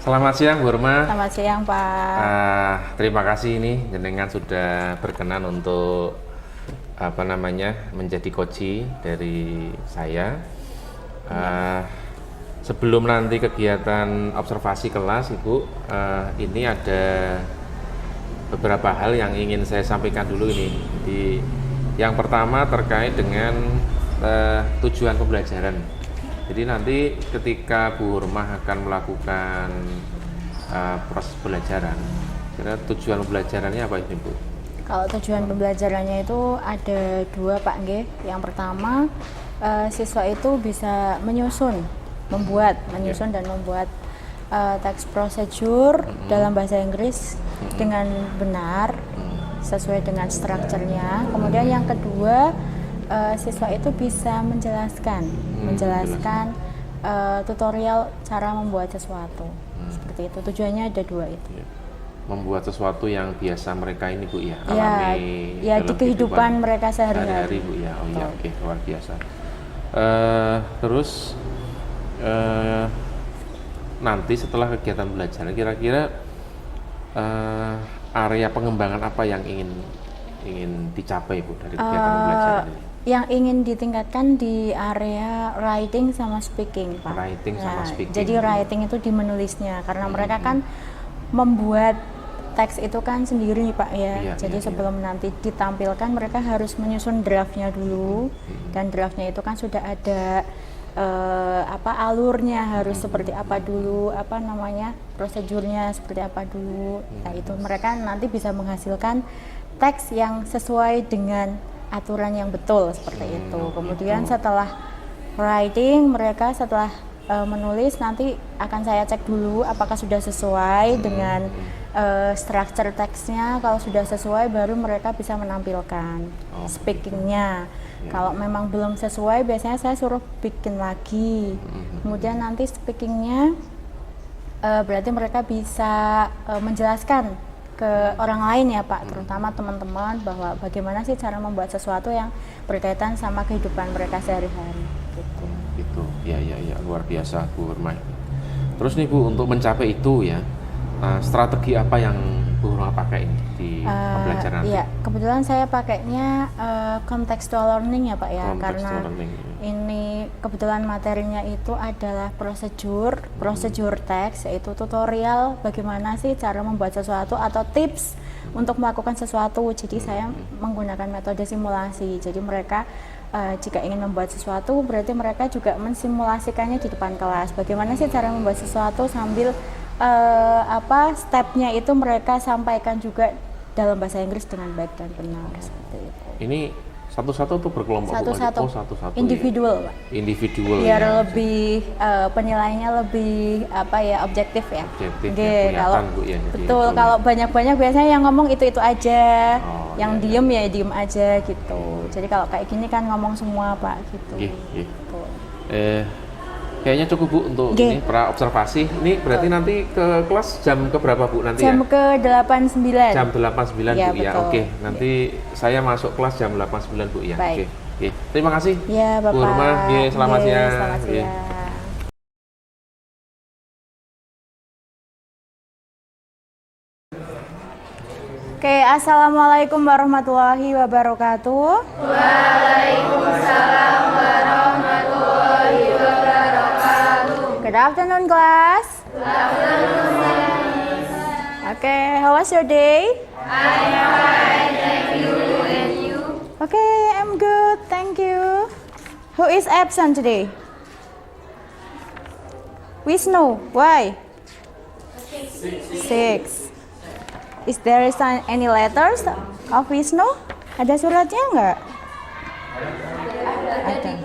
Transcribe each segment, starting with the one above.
Selamat siang Bu Roma. Selamat siang Pak. Terima kasih ini jenengan sudah berkenan untuk menjadi coach dari saya. Sebelum nanti kegiatan observasi kelas Ibu, ini ada beberapa hal yang ingin saya sampaikan dulu ini. Jadi yang pertama terkait dengan tujuan pembelajaran. Jadi nanti ketika Bu Hurmah akan melakukan proses pembelajaran, kira tujuan pembelajarannya apa ini Bu? Kalau tujuan pembelajarannya itu ada dua Pak Nggih. Yang pertama, siswa itu bisa menyusun dan membuat teks prosedur dalam bahasa Inggris dengan benar sesuai dengan strukturnya. Kemudian yang kedua, siswa itu bisa menjelaskan tutorial cara membuat sesuatu. Seperti itu. Tujuannya ada dua itu. Membuat sesuatu yang biasa mereka ini Bu ya, alami di kehidupan mereka sehari-hari Bu ya. Oh iya, oke, luar biasa. Terus nanti setelah kegiatan belajar kira-kira area pengembangan apa yang ingin dicapai Bu dari kegiatan pembelajaran ini? Yang ingin ditingkatkan di area writing sama speaking Pak. Writing sama speaking. Jadi writing itu di menulisnya karena mereka kan membuat teks itu kan sendiri Pak ya. Jadi sebelum nanti ditampilkan mereka harus menyusun draftnya dulu dan draftnya itu kan sudah ada alurnya harus seperti apa dulu, prosedurnya seperti apa dulu. Nah itu mereka nanti bisa menghasilkan teks yang sesuai dengan aturan yang betul seperti itu. Kemudian setelah writing mereka setelah menulis nanti akan saya cek dulu apakah sudah sesuai dengan struktur teksnya. Kalau sudah sesuai baru mereka bisa menampilkan speakingnya. Kalau memang belum sesuai biasanya saya suruh bikin lagi. Kemudian nanti speakingnya berarti mereka bisa menjelaskan ke orang lain ya Pak, terutama teman-teman bahwa bagaimana sih cara membuat sesuatu yang berkaitan sama kehidupan mereka sehari-hari gitu. Ya, luar biasa Bu Hurmah. Terus nih Bu, untuk mencapai itu ya, strategi apa yang Bu Hurmah pakai ini di pembelajaran? Iya, kebetulan saya pakainya contextual learning ya Pak ya, karena ini kebetulan materinya itu adalah prosedur teks, yaitu tutorial bagaimana sih cara membuat sesuatu atau tips untuk melakukan sesuatu. Jadi saya menggunakan metode simulasi. Jadi mereka jika ingin membuat sesuatu berarti mereka juga mensimulasikannya di depan kelas. Bagaimana sih cara membuat sesuatu sambil stepnya itu mereka sampaikan juga dalam bahasa Inggris dengan baik dan benar seperti itu. Ini satu-satu tuh berkelompok? Satu-satu. Satu-satu individual, Pak. Individual. Biar lebih penilaiannya lebih objektif ya. Objektif. Kalau Bu, ya, betul, kalau banyak-banyak biasanya yang ngomong itu aja, yang diem ya diem aja gitu. Jadi kalau kayak gini kan ngomong semua Pak gitu. Kayaknya cukup Bu untuk ini pra observasi. Ini berarti nanti ke kelas jam ke berapa Bu nanti? Jam ke 8.9. Jam 8.9 ya, Bu ya. Oke, nanti saya masuk kelas jam 8.9 Bu ya. Baik. Oke. Terima kasih. Ya, Bapak. Bu Hurmah, selamat siang. Selamat siang. Oke, assalamualaikum warahmatullahi wabarakatuh. Waalaikumsalam warahmatullahi wabarakatuh. Good afternoon, class. Good afternoon, Miss. Okay, how was your day? I'm fine, thank you. And you? Okay, I'm good, thank you. Who is absent today? Wisnu, why? 6. Is there any letters of Wisnu? Ada suratnya nggak? Ada.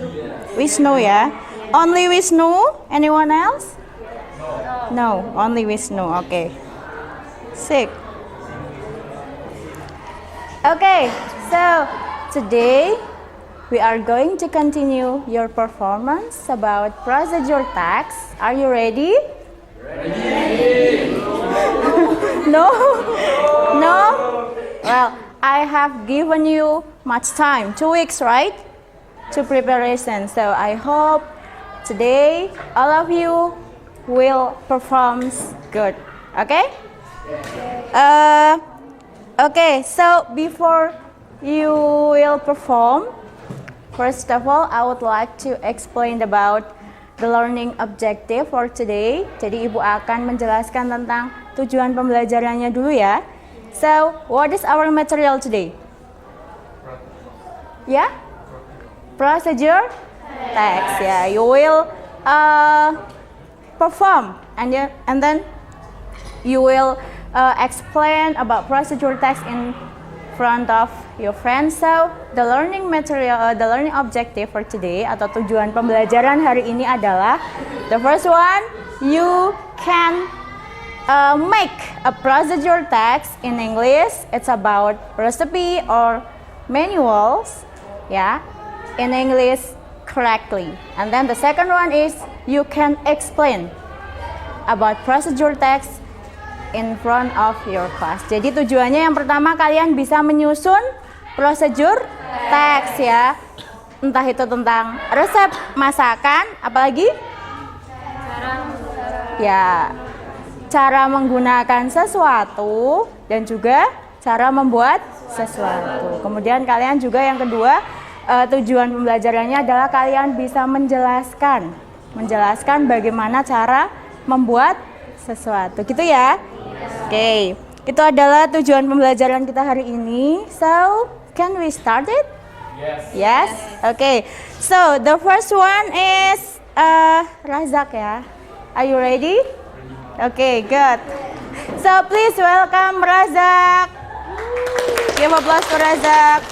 Wisnu ya. Only Wisnu? Anyone else? No, only Wisnu. Okay. 6. Okay, so today we are going to continue your performance about procedure text. Are you ready? No? No? Well, I have given you much time, 2 weeks, right? To preparation. So I hope today all of you will perform good. Okay? Okay, so before you will perform, first of all, I would like to explain about the learning objective for today. Jadi Ibu akan menjelaskan tentang tujuan pembelajarannya dulu ya. So, what is our material today? Yeah? Procedure text. Yeah, you will perform and then you will explain about procedure text in front of your friends. So the learning material, the learning objective for today atau tujuan pembelajaran hari ini adalah the first one, you can make a procedure text in English. It's about recipe or manuals, yeah, in English correctly. And then the second one is you can explain about procedure text in front of your class. Jadi tujuannya yang pertama kalian bisa menyusun prosedur teks ya. Entah itu tentang resep masakan, apalagi? Ya, cara menggunakan sesuatu dan juga cara membuat sesuatu. Kemudian kalian juga yang kedua, tujuan pembelajarannya adalah kalian bisa menjelaskan bagaimana cara membuat sesuatu. Gitu ya. Oke, itu adalah tujuan pembelajaran kita hari ini. So, can we start it? Yes. Okay. So, the first one is Razak ya. Are you ready? Okay, good. So, please welcome Razak. Give applause for Razak.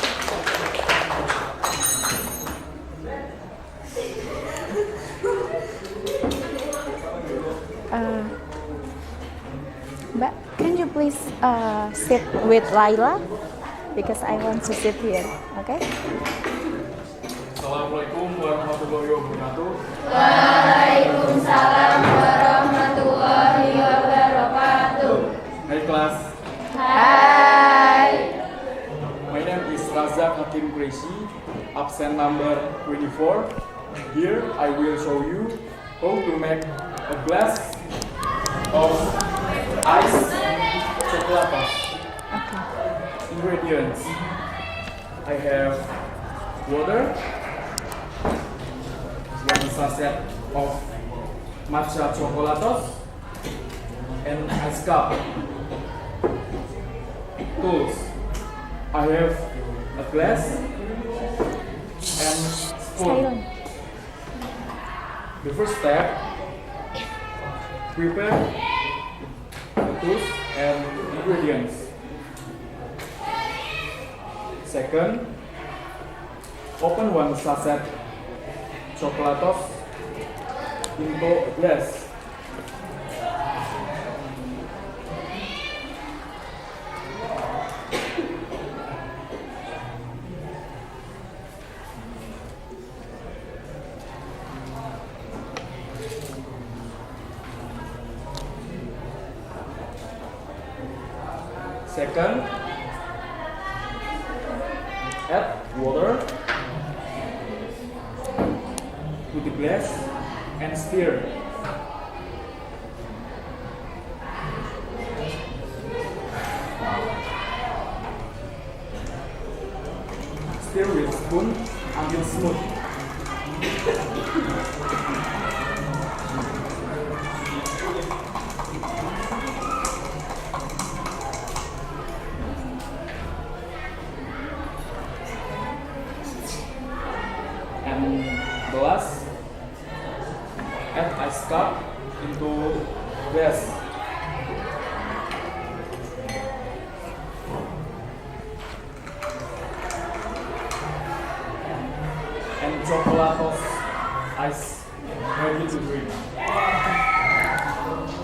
Mbak, can you please sit with Laila? Because I want to sit here, okay? Assalamualaikum warahmatullahi wabarakatuh. Waalaikumsalam warahmatullahi wabarakatuh. Hai kelas. Hai. My name is Razak Hakim Quraisy, absen number 24. Here I will show you how to make a glass of ice chocolatos. Okay. Ingredients: I have water, 1 sachet of matcha chocolatos, and ice cup. Tools: I have a glass and spoon. Silent. The first step, prepare the tools and ingredients. Second, open 1 sachet chocolatos into a glass. Second, add water to the glass and stir. Stir with spoon until smooth. And the last, add ice cup into glass. And chocolatos ice ready to drink.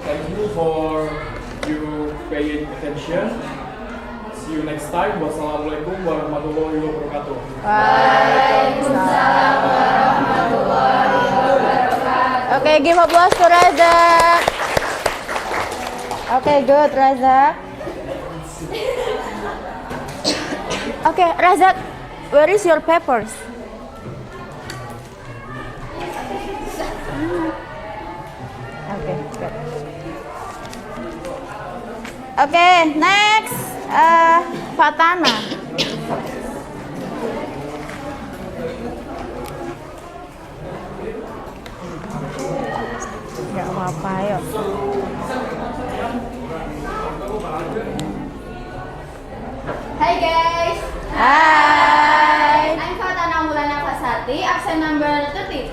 Thank you for you paying attention. See you next time. Wassalamualaikum warahmatullahi wabarakatuh. Waalaikumsalam warahmatullahi wabarakatuh. Okay, give applause to Razak. Okay, good, Razak. Okay, Razak, where is your papers? Okay. Oke, next Fatana. Gak apa-apa, yuk. Hi guys. Hai. I'm Fatana Mulana Fasati, absen number 32.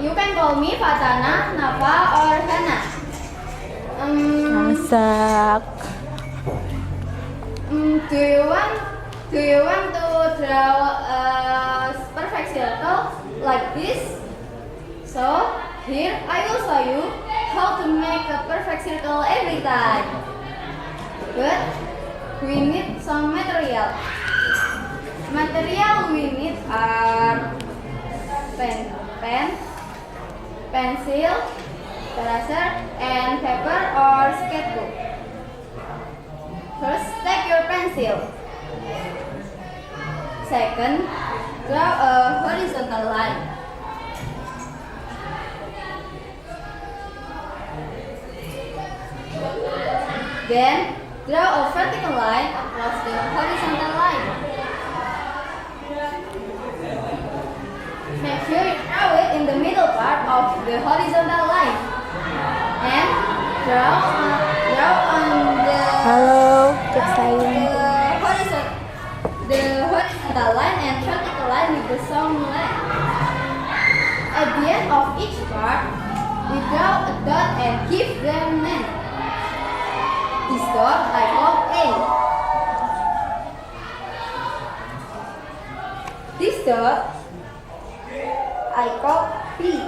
You can call me Fatana, Nafa, or Hana. Masak. Do you want to draw a perfect circle like this? So here I will show you how to make a perfect circle every time. But we need some material. Material we need are pencil, eraser, and paper or sketchbook. First, take your pencil. Second, draw a horizontal line. Then, draw a vertical line across the horizontal line. Make sure you draw it in the middle part of the horizontal line. And draw on the Halo, keep silent. the horizontal line and vertical line with the same length. At the end of each part, we draw a dot and give them name. This dot I call A. This dot I call B.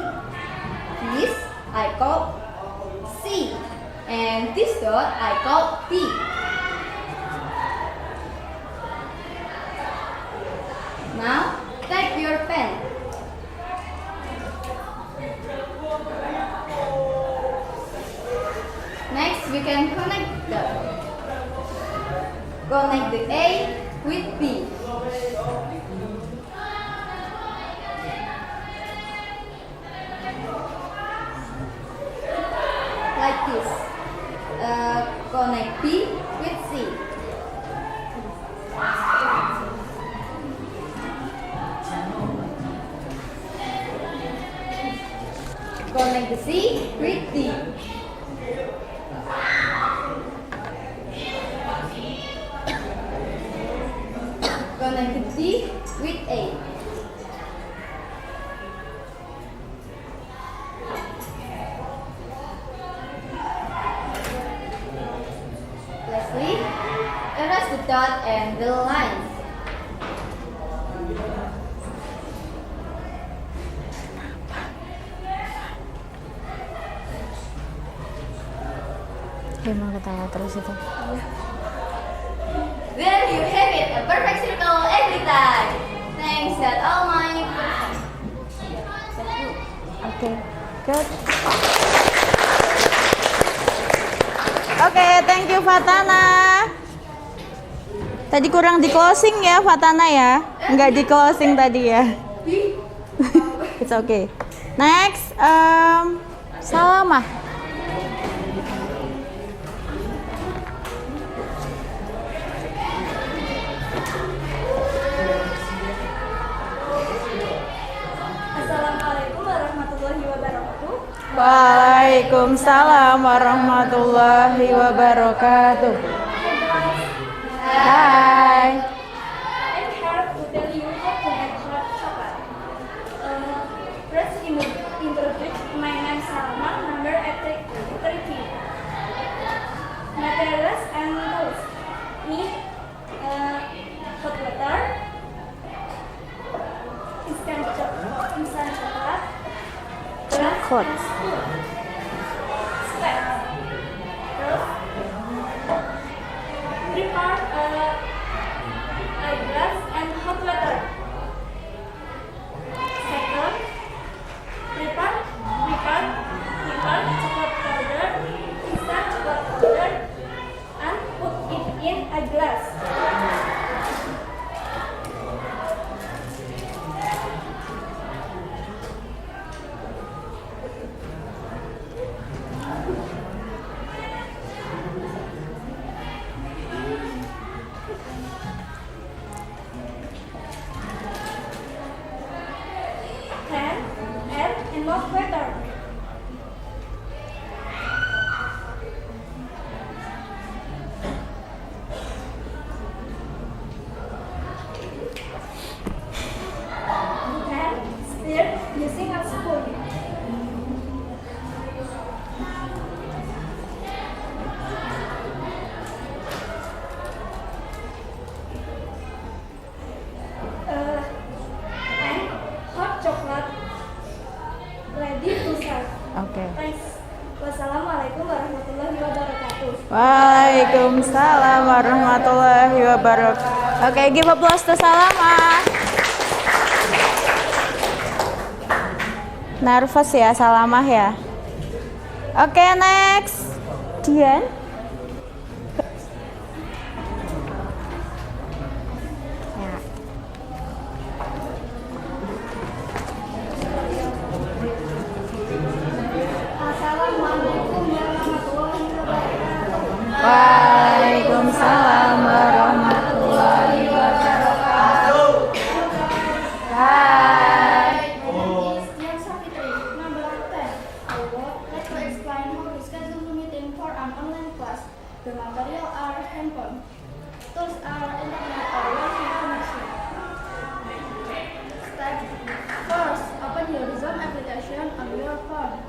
This I call C. And this dot I call D. Now, take your pen. Next, we can connect the A with B. Like this. Connect B with C. Connect the C with D. Connect the D with A. Lastly, erase the dot and the lines. Emang ketawa terus itu. There you have it, a perfect circle every time. Thanks, that's all my Oke, good. Oke, thank you Fatana. Tadi kurang di closing ya Fatana ya? Nggak di closing tadi ya? It's okay. Next, Salamah. Assalamualaikum warahmatullahi wabarakatuh. Waalaikumsalam warahmatullahi wabarakatuh. Hai. I'm here to tell you how to make hot chocolate. First, introduce my name Salma, number 30. Materials and tools. Need hot water, instant chocolate, Hot. Step. First, prepare a glass and hot water. Second, prepare chocolate powder, instant chocolate powder, and put it in a glass. and look better. You can stir using a spoon. And hot chocolate ready to serve. Oke. Thanks. Wassalamualaikum warahmatullahi wabarakatuh. Waalaikumsalam warahmatullahi wabarakatuh. Oke, give applause to Salama. Nervous ya Salamah ya. Oke, next. Dian. Ya. Assalamualaikum warahmatullahi wabarakatuh. Waalaikumsalam warahmatullahi wabarakatuh. Hai. My name is Dian Safitri, number 10. I would like to explain how to schedule a meeting for an online class. The material are handphone. Tools are internet or Wi-Fi connection. Step first, open your Zoom application on your phone.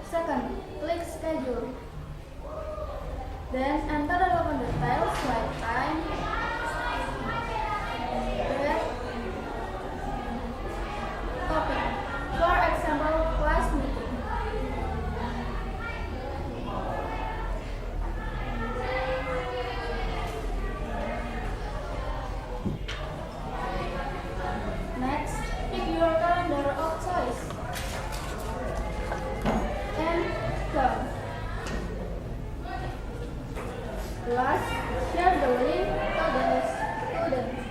Second, click schedule. Then enter the relevant details like time, date, topic. For example, class meeting. Next, pick your calendar of choice. And done. Last, share the link to the students.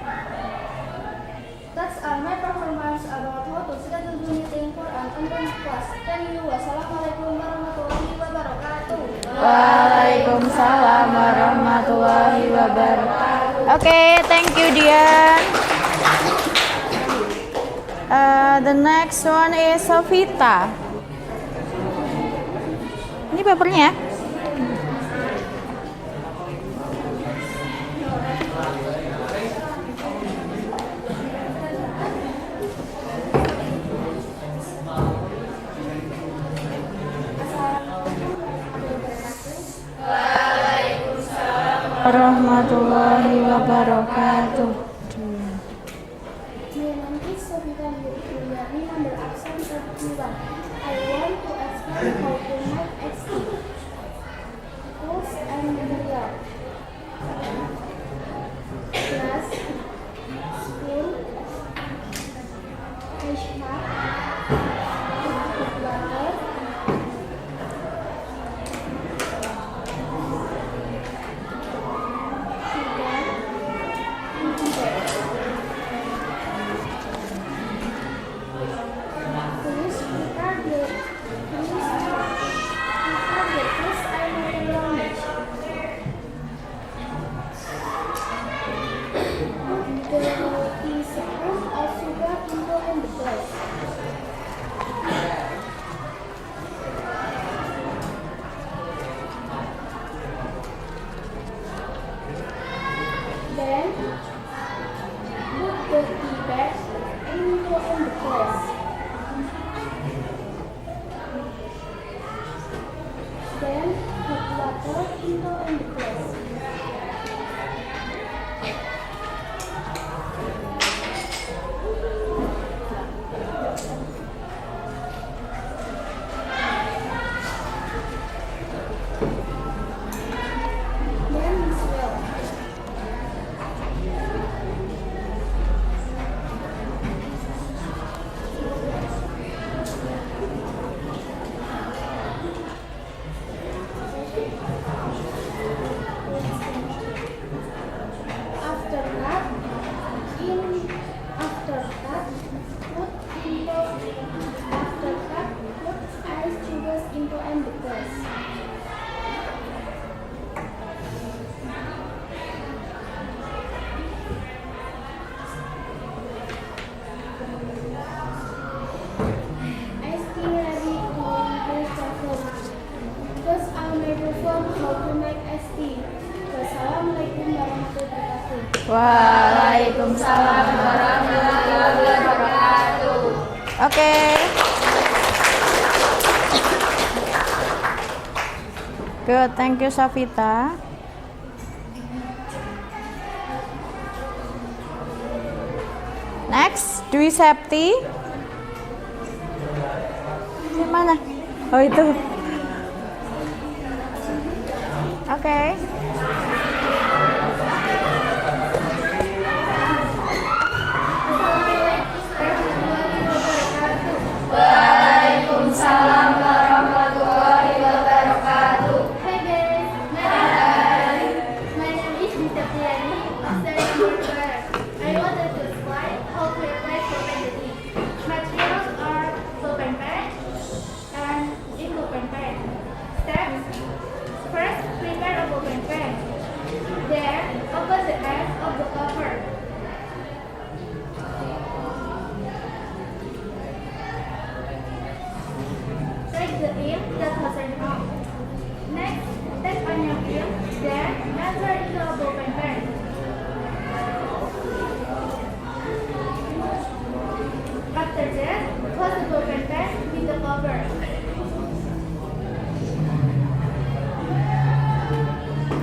That's all my performance about how to schedule the meeting for an online class. Thank you. Wassalamualaikum warahmatullahi wabarakatuh. Waalaikumsalam warahmatullahi wabarakatuh. Oke, thank you Dian. The next one is Sofita. Ini papernya. Warahmatullahi wabarakatuh. My name is Sofita Yuliani, number absent 31. I want to explain how to make XT. Tools and material. Glass, spoon, ice cup, butter, sugar, and egg. Please prepare the first I language. Put the teaspoon of sugar into the glass. Waalaikumsalam warahmatullahi wabarakatuh. Oke. Good, thank you Safita. Next, Dwi Septi. Mana? Oh itu. Oke. Waalaikumsalam warahmatullahi wabarakatuh. Hi guys, my name is Nitapiani. I wanted to explain how to apply profanity. Materials are pulpen pen and ink pulpen pen. Steps: first, prepare a pulpen pen. Then, open the edge of the cover. Take the ink that was turned off. Next, tap on your ink, then enter into a ballpen pen. After that, close the ballpen pen with the cover.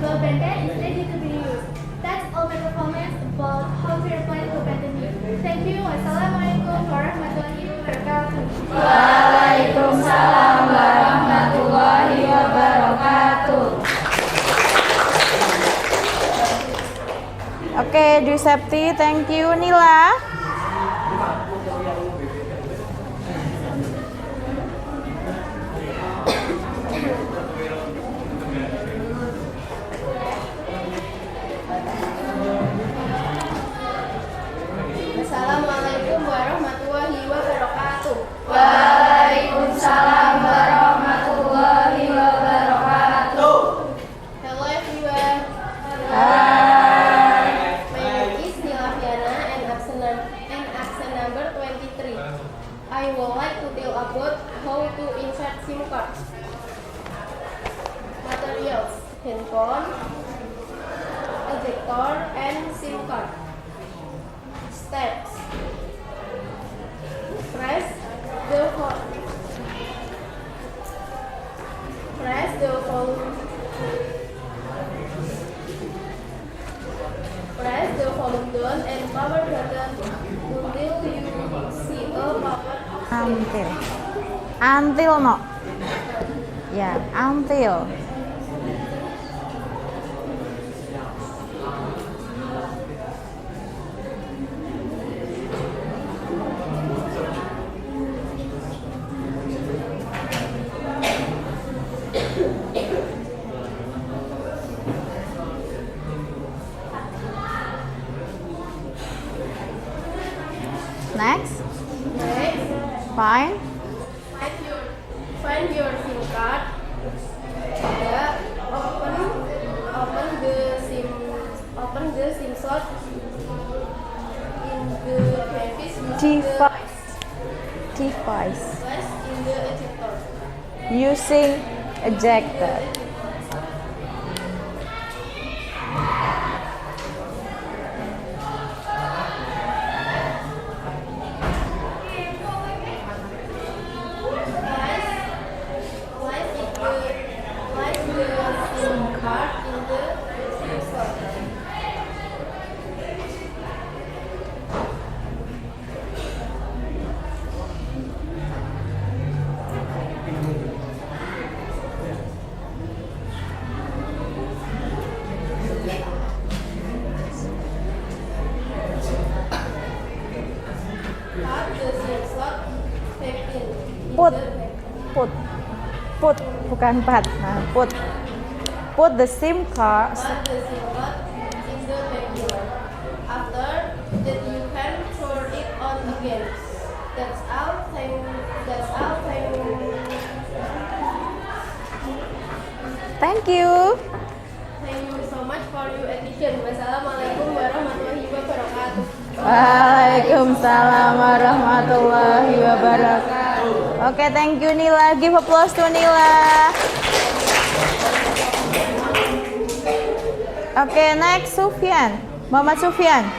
Ballpen pen is ready to be used. That's all my comments about how to apply ballpen pen. Thank you. Wassalamualaikum warahmatullahi wabarakatuh. Waalaikumsalam warahmatullahi wabarakatuh. Oke, Dwi Septi, thank you. Nila. Assalamualaikum warahmatullahi wabarakatuh. Waalaikumsalam warahmatullahi wabarakatuh. Hello everyone. Hai. My name is Nilaviana and absent number 23. I would like to tell about how to insert SIM card. Materials: handphone, ejector, and SIM card. Steps: press the volume down and power button until you see a power. Until no. Ya, until. Next, Next, fine. find your SIM card. Yeah, open the SIM slot in the device using the Device. device in the ejector. Using ejector. Place the SIM card in the SIM slot. Put the SIM slot back in. Put. Put, bukan pat. Nah, put the SIM card. Put the SIM card in the back. After that, you can turn it on again. That's all. Thank you. Thank you so much for your attention. Wassalamualaikum warahmatullahi wabarakatuh. Waalaikumsalam warahmatullahi wabarakatuh. Oke, thank you Nila. Give applause to Nila. Oke, next Sufyan. Muhammad Sufyan.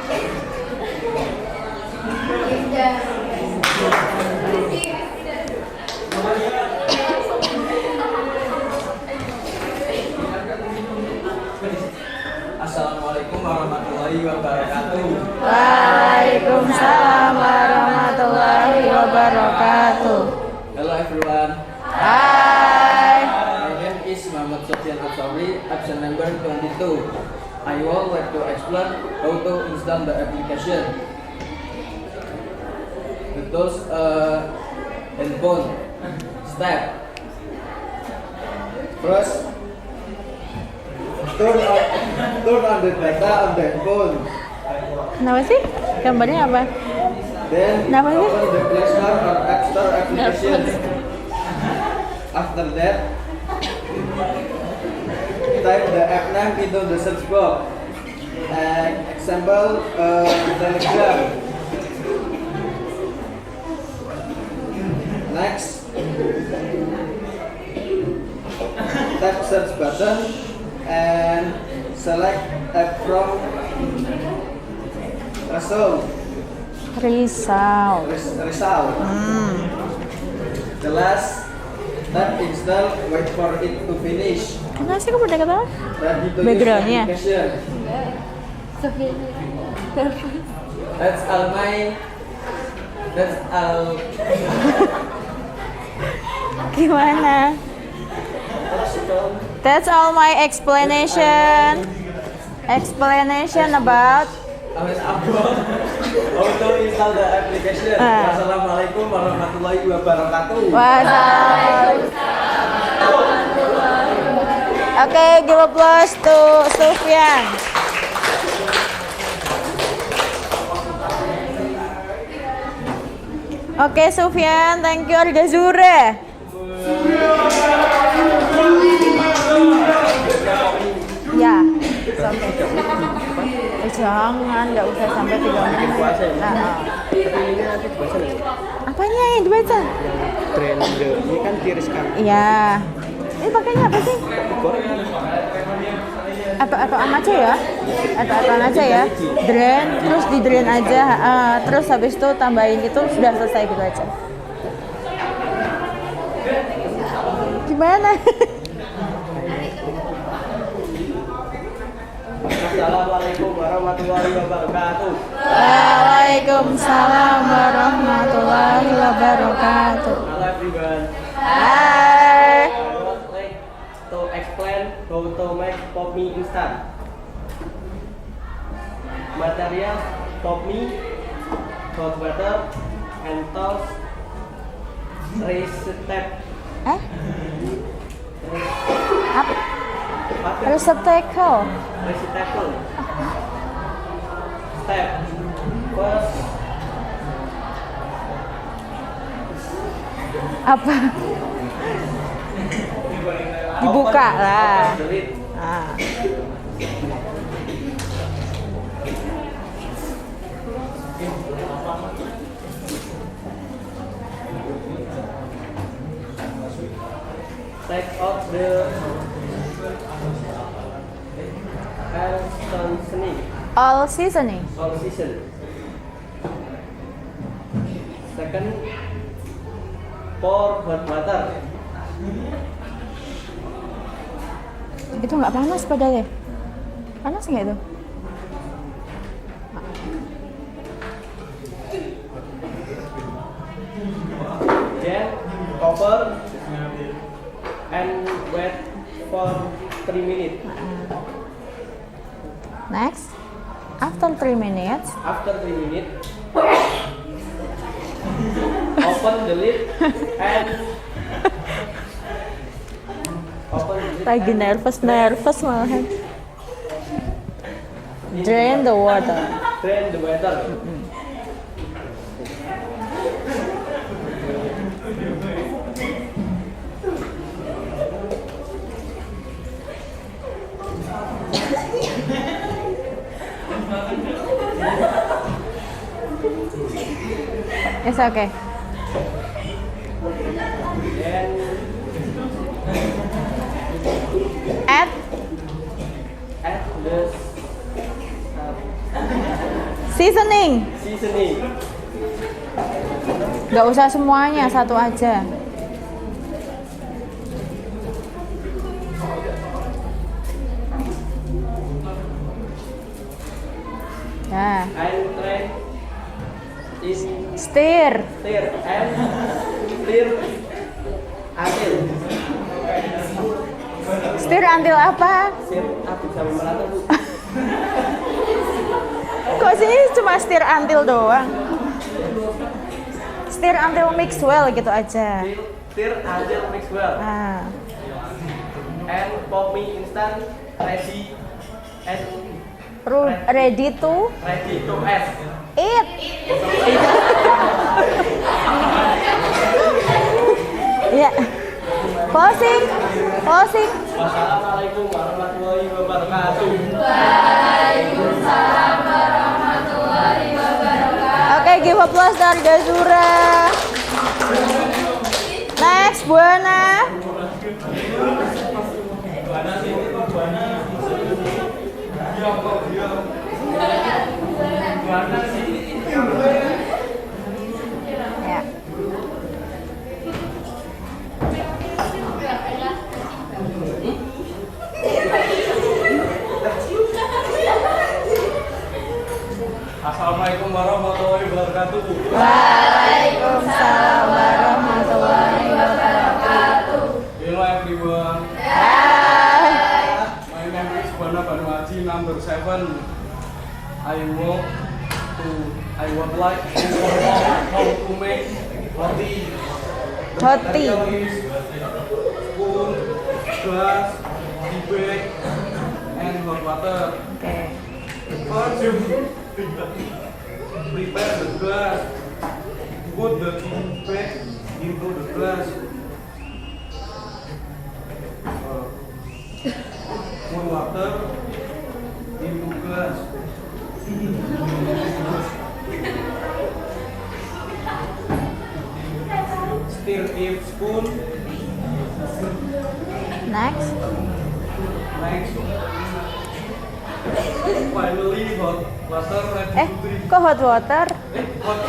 Assalamualaikum warahmatullahi wabarakatuh. Waalaikumsalam warahmatullahi wabarakatuh. Hello everyone. Hai. My name is Muhammad Sofyan Absari, absent number 22. I would like to explain how to install the application. The tools handphone. Step. First, turn on the data on the handphone. Kenapa sih? Gambarnya apa? Then Kenapa sih? open the Play Store or App Store application. After that, type the app name into the search box. Example, Telegram. Next, tap search button and select app from result. Result. The last, tap install, wait for it to finish. Kenapa sih kamu kata? Ready to Backgroundnya? use application. That's all. Gimana? That's all my explanation. Explanation about How to install the application. Assalamualaikum warahmatullahi wabarakatuh. Oke, give applause to Sufyan. Oke, Sufyan, thank you. Arga Zure. Ya, sampai. Jangan, nggak usah sampai 3 menit. Apanya yang dibaca? Trender ini kan tiriskan. Iya. Ini pakainya apa sih? Atau aja ya? Atau aja ya? Drain, terus di drain aja. Terus habis itu tambahin itu sudah selesai gitu aja. Gimana? Assalamualaikum warahmatullahi wabarakatuh. Waalaikumsalam warahmatullahi wabarakatuh. Hello everyone. Hai. I would like to explain how to make pop mie instant. Materials: pop mie, hot water, and toast. Recipe. Apa? Receptacle. Recipe. Step. First, Apa? Dibuka lah. the lid. Take out the seasoning. All seasoning. All season. Second, pour hot water. Itu nggak panas padahal ya? Panas nggak itu? Then cover and wait for 3 minutes. Next, after 3 minutes, After 3 minutes, open the lid and lagi nervous malahan. Drain the water. drain the water. It's okay. Then Add add the Seasoning. Seasoning. Nggak usah semuanya, satu aja. Nah, And try is stir. stir and stir until Stir until apa? stir aduk sampai merata Bu. Kok sini cuma stir until doang? Stir until mix well gitu aja. Stir until mix well. Nah, And pop mie instant ready and ready to eat. eat. Ya. Closing. Closing. Wassalamualaikum warahmatullahi wabarakatuh. Oke, give applause dari Gazura. Next, Buana. Ya. Assalamualaikum warahmatullahi wabarakatuh. Waalaikumsalam warahmatullahi wabarakatuh. Hello everyone. Hai. My name is Bana Banuaji, number 7. I would like to learn how to make roti. Roti. Material is spoon, glass, tea bag, and hot water. Oke. First, prepare the glass. Put the tea bag into the glass. Pour water into glass. Stir with spoon. Next. Next. Finally, hot water ready to drink. Kok hot water? Hot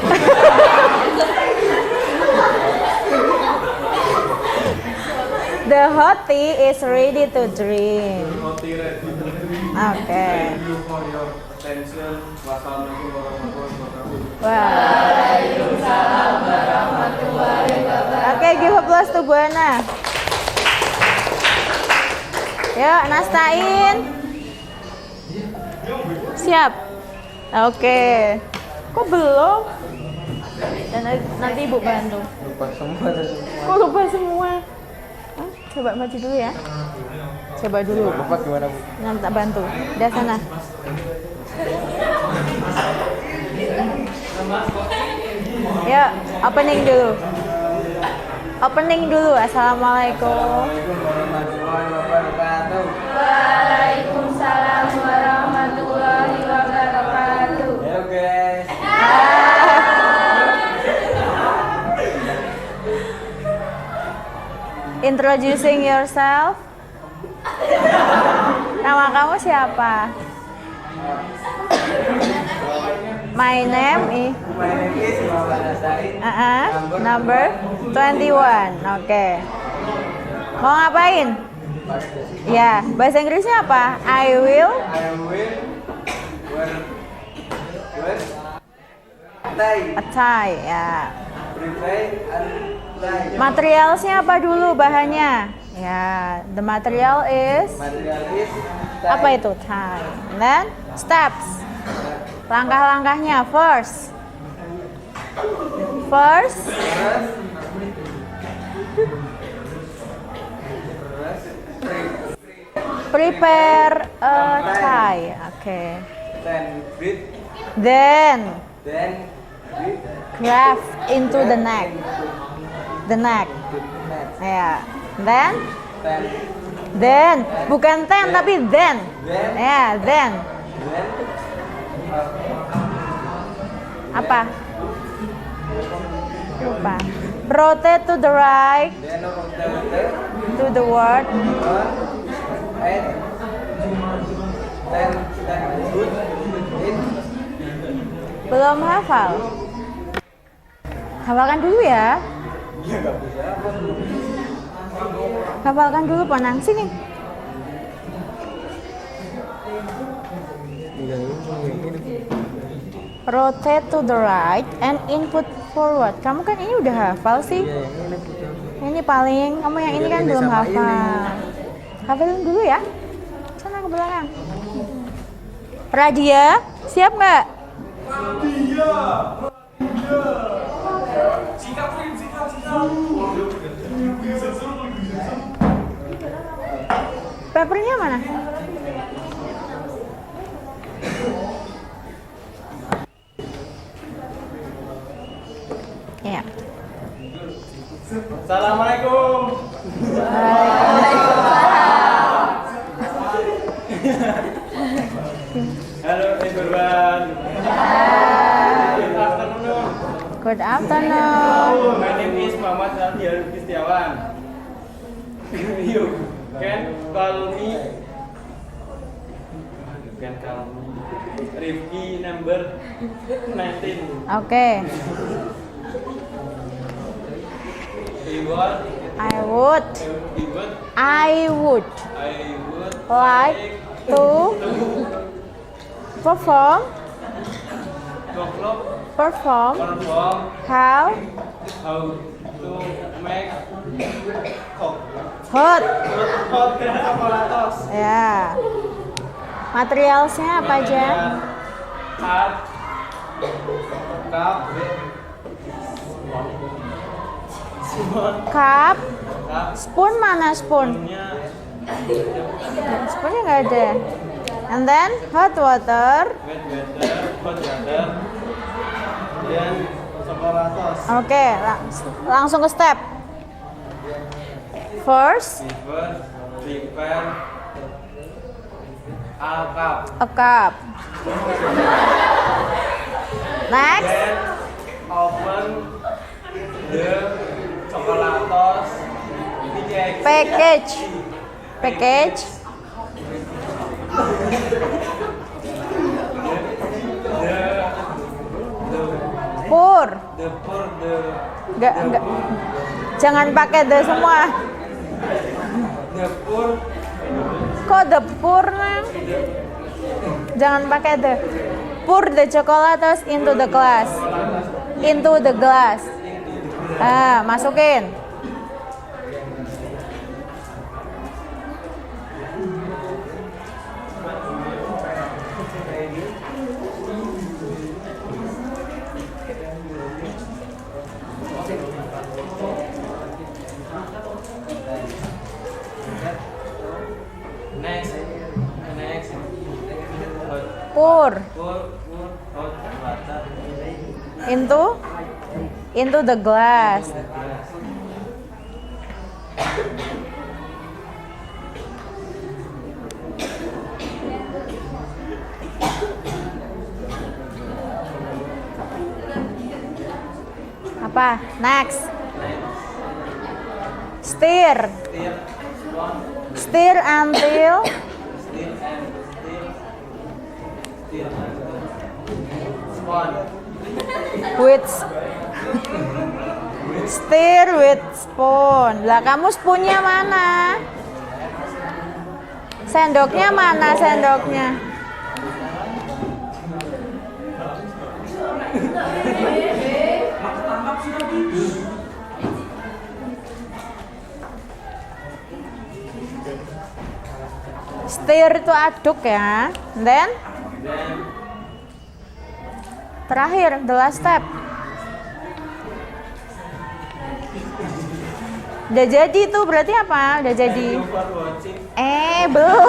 The hot tea is ready to drink. roti ready to drink. Oke. Thank you for your attention. Wassalamualaikum warahmatullahi wabarakatuh. Wah. Oke, give applause to Buana. Yuk, Nastain. Siap. Oke. Kok belum? Dan nanti Ibu bantu. Lupa semua tadi. Kok lupa semua? Hah? Coba maju dulu ya. Coba dulu. Lupa gimana Bu? Nanti tak bantu. Di sana. Yuk, opening dulu. Opening dulu. Assalamualaikum. Assalamualaikum warahmatullahi wabarakatuh. Waalaikumsalam warahmatullahi wabarakatuh. Hello guys. Introducing yourself. Nama kamu siapa? My name is My name is Muhammad Nastain. number 21. Oke. Mau ngapain? Ya, bahasa Inggrisnya apa? I will. I will wear tie. A tie. Ya. Prepare and tie. Materialsnya apa dulu bahannya? Ya, the material is Material is tie. apa itu? Tie. And then steps. Langkah-langkahnya first. Prepare a tie. Oke. Then breathe. Then Then breathe. graft into the neck. The neck. Next. Ya. Then Then bukan then tapi then. Then. Ya, then. then Apa? Lupa. Rotate to the right, then rotate to the word. and then good in Belum hafal? Hafalkan dulu ya. Hafalkan dulu Ponang, sini. Rotate to the right and input forward. Kamu kan ini udah hafal sih. Ini paling, kamu yang ini kan belum hafal. Hafalin dulu ya. Sana ke belakang. Radia, siap nggak? Papernya mana? Ya. Assalamualaikum. Halo everyone. Good afternoon. Good afternoon. My name is Muhammad Ardial Kristiawan. You can call me Rifki number 19. Oke. I would like to perform how to make hot. hot Ya. Materialsnya apa aja? Hat, Cup. Spoon mana spoon? Spoonnya nggak ada. And then hot water. dan coklatos. Oke, langsung ke step. First, Prepare a cup. a cup. Next, Then open the coklatos package. Package. Pour. Enggak. Jangan pakai the semua. Kok the pour, Nang? Jangan pakai the. Pour the chocolates into the glass. Into the glass. Ah, masukin. Next. Pour Hot water. into the glass. Apa? Next. Stir until stir with spoon. Lah kamu spoonnya mana? Sendoknya mana sendoknya? Stir itu aduk ya. Then terakhir, the last step. Udah jadi tuh, berarti apa? Udah jadi. Belum.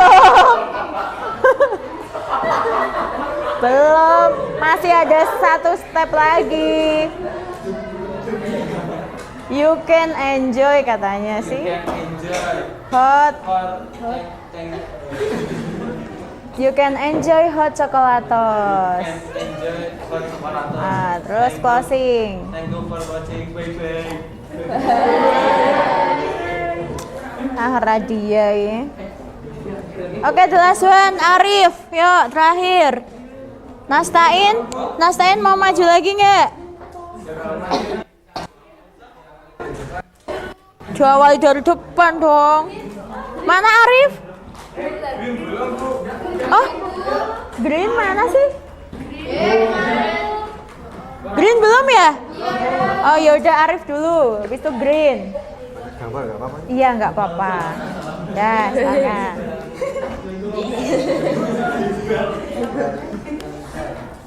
Belum. Masih ada satu step lagi. You can enjoy katanya sih. Hot. You can enjoy hot chocolatos. Ah, terus closing. Thank you for watching. Bye-bye. Radia ya. Oke, the last one, Arif. Yuk, terakhir. Nastain mau maju lagi nggak? Diawali dari depan dong. Mana Arif? Oh, Green mana sih? Green belum ya? Oh yaudah Arif dulu, habis itu Green. Gambar nggak apa-apa? Iya nggak apa-apa. Dah, silakan.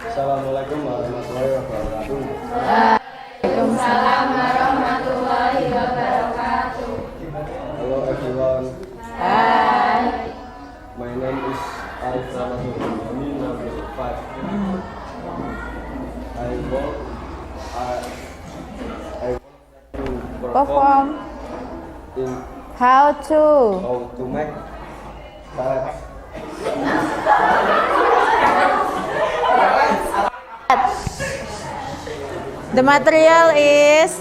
Assalamualaikum warahmatullahi wabarakatuh. Waalaikumsalam warahmatullahi wabarakatuh. Hello everyone. Hai. My name is Alif Ramadhani, number 5. I want to Perform in how to how to make carrots. the material is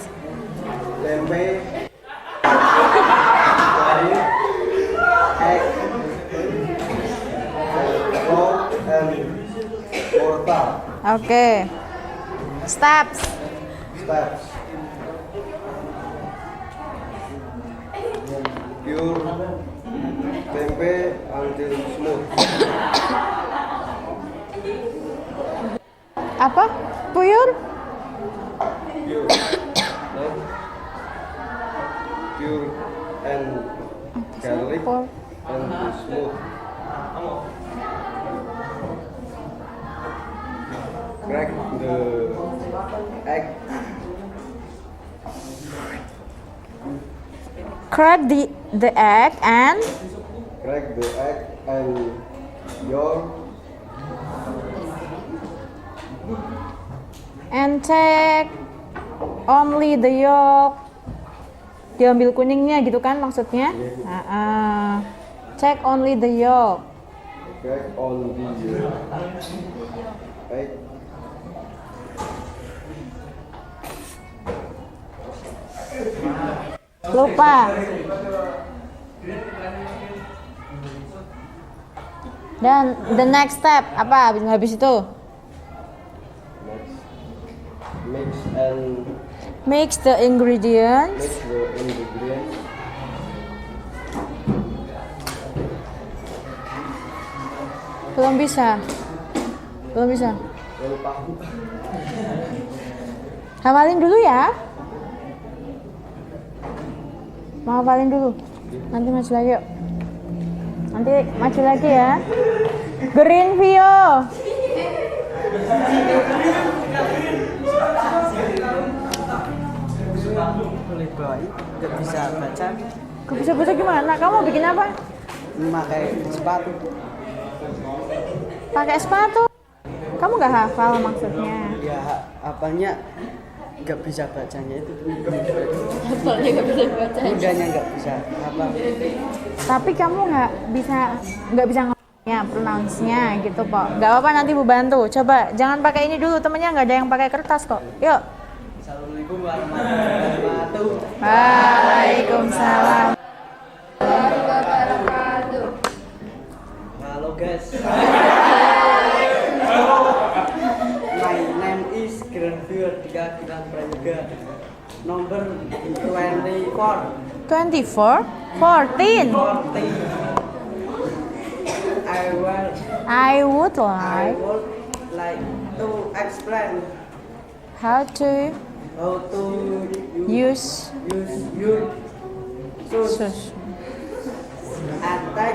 Tempe, egg, flour, and mortar. okay. Steps. Pure tempe until smooth. Apa? Puyur? Pure and garlic Por- and smooth. Crack the egg. Crack the egg and Crack the egg and take only the yolk. Diambil kuningnya gitu kan maksudnya? Check only the yolk. crack on the egg. Lupa. Dan the next step apa habis itu? Next, Mix the ingredients. mix the ingredients. Belum bisa. Lupa. Hafalin dulu ya. Mau hafalin dulu. Nanti maju lagi yuk. Nanti maju lagi ya. Green Vio. Boleh baik, nggak bisa baca, Gak bisa baca gimana? Kamu bikin apa? memakai sepatu. Pakai sepatu. Kamu nggak hafal maksudnya? Ya apanya nggak bisa bacanya itu. Hafalnya nggak bisa baca. Mudahnya nggak bisa apa. Tapi kamu nggak bisa ngomongnya, pronounce-nya gitu kok. Nggak apa-apa nanti Bu bantu. Coba jangan pakai ini dulu, temennya nggak ada yang pakai kertas kok. Yuk. Assalamualaikum warahmatullahi wabarakatuh. Waalaikumsalam. Wabarakatuh. Halo guys. My name is Granvir Dika Kiran Prayoga. Nomor 24. 24, 14. 40. I would I like would like to explain how to how to use your shoes. sus. Attack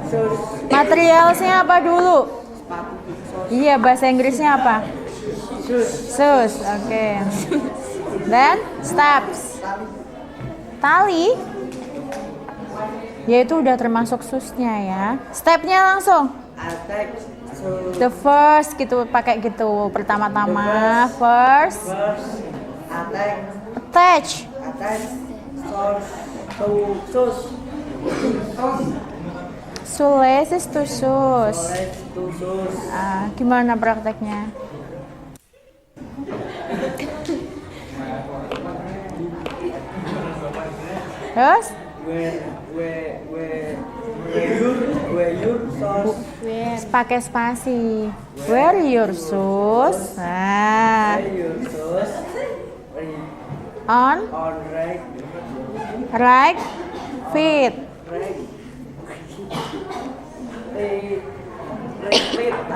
shoes. Materialnya apa dulu? Sepatu shoes. Iya, bahasa Inggrisnya apa? Sus, oke. Dan steps. Tali. Ya itu udah termasuk susnya ya. Stepnya langsung. Attack shoes. The first gitu, pakai gitu. Pertama-tama first. First Attach. shoes to shoes. Shoelaces to shoes. Legs to shoes. Gimana prakteknya? Terus? Wear Where your sauce? Pakai spasi. Where your shoes? Nah. Where your sauce? On On right. right feet. Right. Right.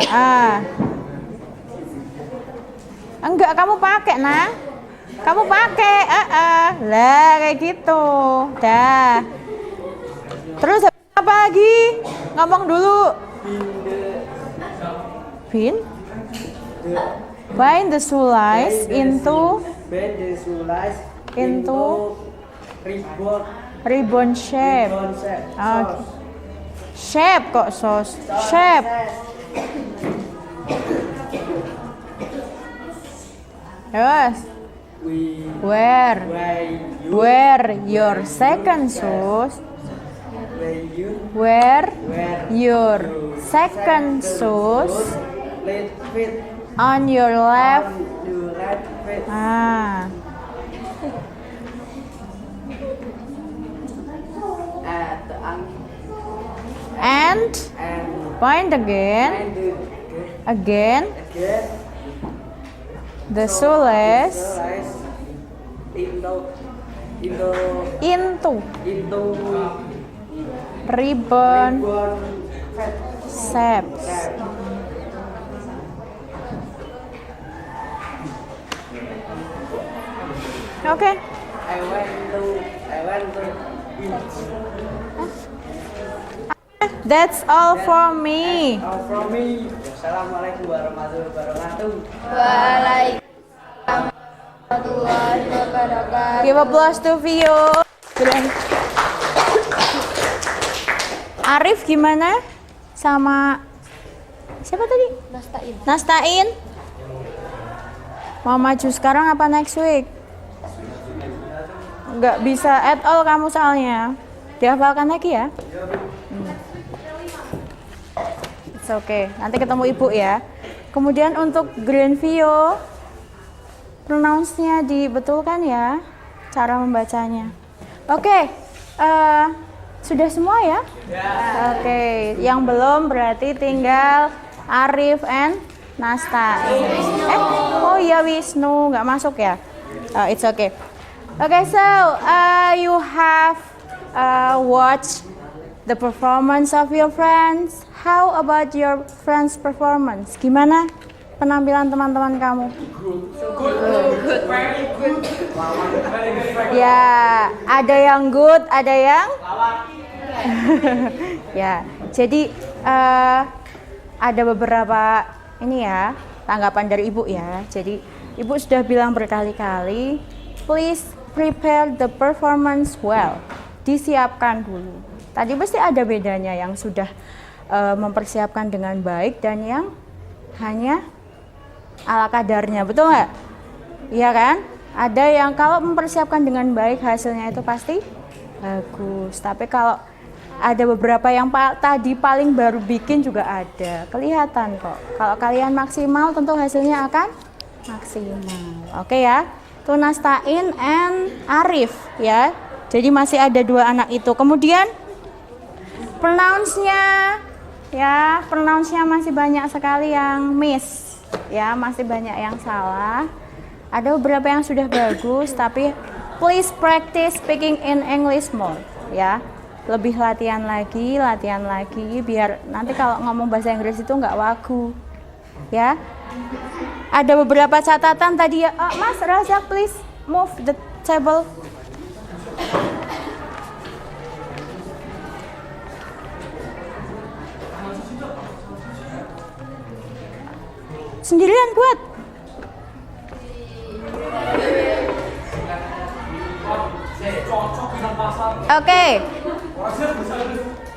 Ah. Enggak, kamu pakai, nah. Kamu pakai, lah kayak gitu. Dah. Terus apa lagi? Ngomong dulu. Pin. Bind the shoelace into Bend the shoelace into ribbon ribbon shape. shape. Okay. Shape kok sos. Shape. Yes. We Wear you wear your second shoes. wear Wear your second shoes left feet on your left. on your left feet. Ah. And And point again. Again. get The shoelace shoelace into into into ribbon ribbon shapes. Okay. I went to That's all for me. all from me. Assalamualaikum warahmatullahi wabarakatuh. Waalaikumsalam warahmatullahi wabarakatuh. Give applause to Vio. Arif gimana? Sama siapa tadi? Nastain. Nastain. Mau maju sekarang apa next week? Nggak bisa at all kamu soalnya. Dihafalkan lagi ya. It's okay. Nanti ketemu ibu ya. Kemudian untuk Green Vio, pronounce-nya dibetulkan ya, cara membacanya. Oke, sudah semua ya? Oke, yang belum berarti tinggal Arif and Nasta. Oh iya Wisnu, nggak masuk ya? It's okay. Okay, so you have watched the performance of your friends. How about your friends' performance? Gimana penampilan teman-teman kamu? Good. Ya, ada yang good, ada yang ya. Jadi ada beberapa ini ya tanggapan dari ibu ya. Jadi ibu sudah bilang berkali-kali, please prepare the performance well. Disiapkan dulu. Tadi pasti ada bedanya yang sudah mempersiapkan dengan baik dan yang hanya ala kadarnya, betul nggak? Iya kan? Ada yang kalau mempersiapkan dengan baik hasilnya itu pasti bagus. Tapi kalau ada beberapa yang tadi paling baru bikin juga ada, kelihatan kok. Kalau kalian maksimal tentu hasilnya akan maksimal. Oke ya? Tuh Nastain and Arif ya. Jadi masih ada dua anak itu. Kemudian pronounce-nya ya, pronounce-nya masih banyak sekali yang miss ya, masih banyak yang salah. Ada beberapa yang sudah bagus, tapi please practice speaking in English more ya. Lebih latihan lagi biar nanti kalau ngomong bahasa Inggris itu nggak wagu ya. Ada beberapa catatan tadi ya. Mas Razak, please move the table. Sendirian kuat. Oke.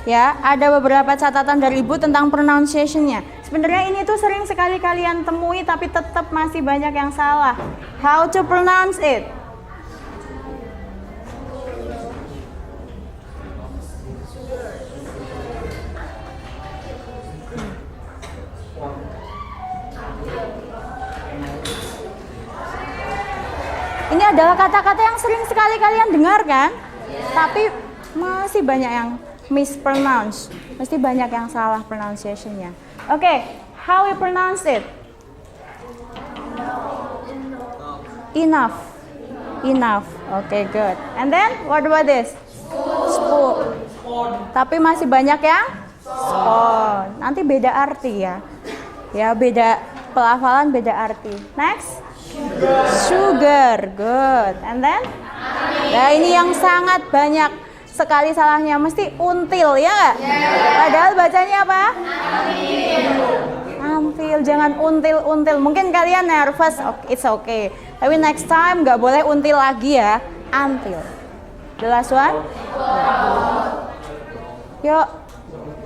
Ya, ada beberapa catatan dari Ibu tentang pronunciation-nya. Sebenarnya ini tuh sering sekali kalian temui tapi tetap masih banyak yang salah. How to pronounce it? Ini adalah kata-kata yang sering sekali kalian dengar kan? Tapi masih banyak yang mispronounce. Mesti banyak yang salah pronunciation-nya. Oke, how we pronounce it? Enough. Enough. Okay, good. And then what about this? Spoon. Tapi masih banyak yang spoon. Nanti beda arti ya. Ya, beda pelafalan, beda arti. Next. Sugar. Good. And then? Nah, ini yang sangat banyak sekali salahnya. Mesti until ya nggak? Padahal bacanya apa? Until. Jangan until. Mungkin kalian nervous. It's okay. Tapi next time nggak boleh until lagi ya. Until. The last one? Yuk.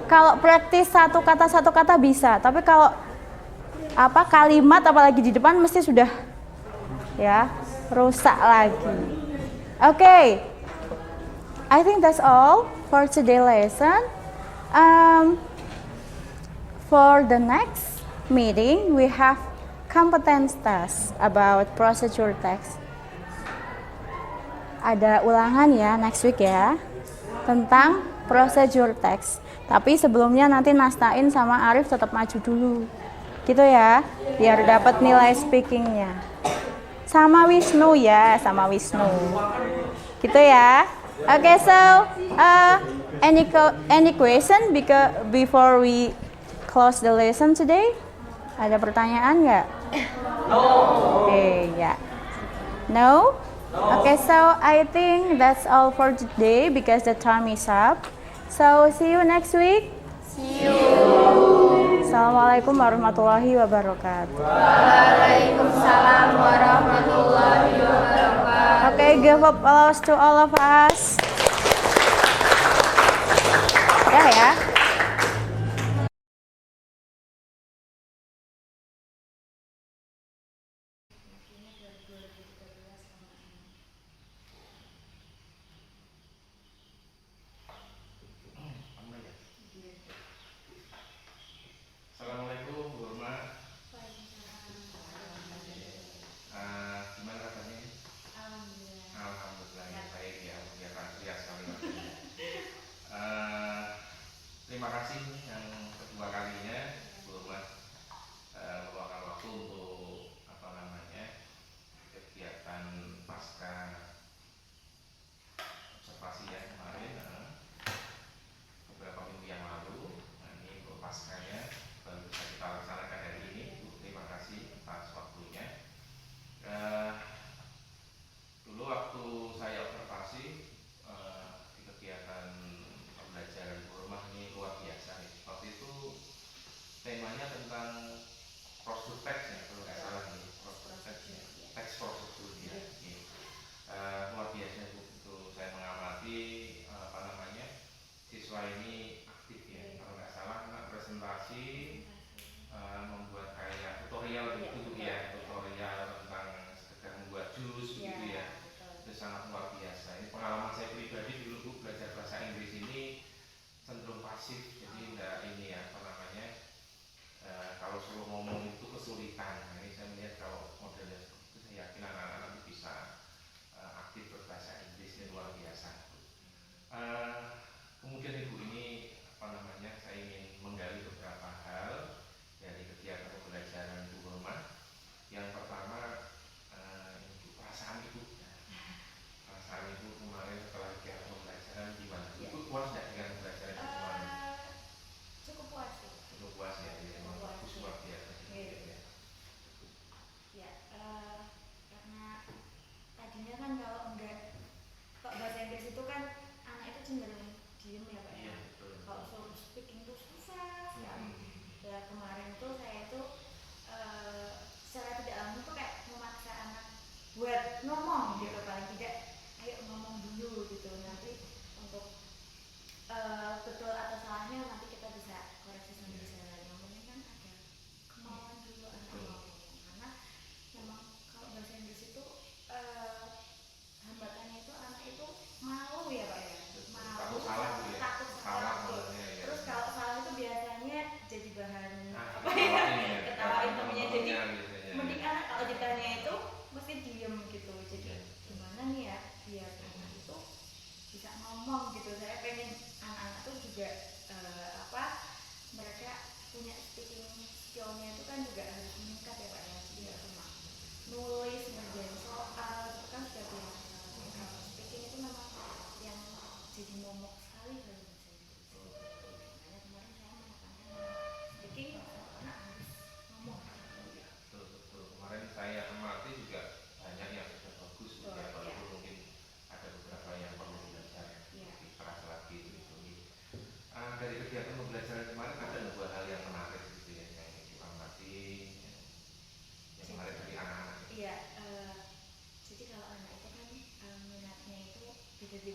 Kalau praktis satu kata bisa. Tapi kalau kalimat apalagi di depan mesti sudah ya rusak lagi. Okay, I think that's all for today's lesson. For the next meeting, we have competence test about procedure text. Ada ulangan ya next week ya tentang procedure text. Tapi sebelumnya nanti Nastain sama Arif tetap maju dulu, gitu ya, biar dapat nilai speakingnya. Sama Wisnu ya, sama Wisnu. Gitu ya. Okay, so any question before we close the lesson today? Ada pertanyaan nggak? Okay, ya. No? Okay, so I think that's all for today because the time is up. So see you next week. See you. Assalamualaikum warahmatullahi wabarakatuh. Waalaikumsalam warahmatullahi wabarakatuh. Okay, give applause to all of us. Ya. Assalamualaikum Bu Urma. Gimana kabarnya? Alhamdulillah ya, baik ya, ya sekali.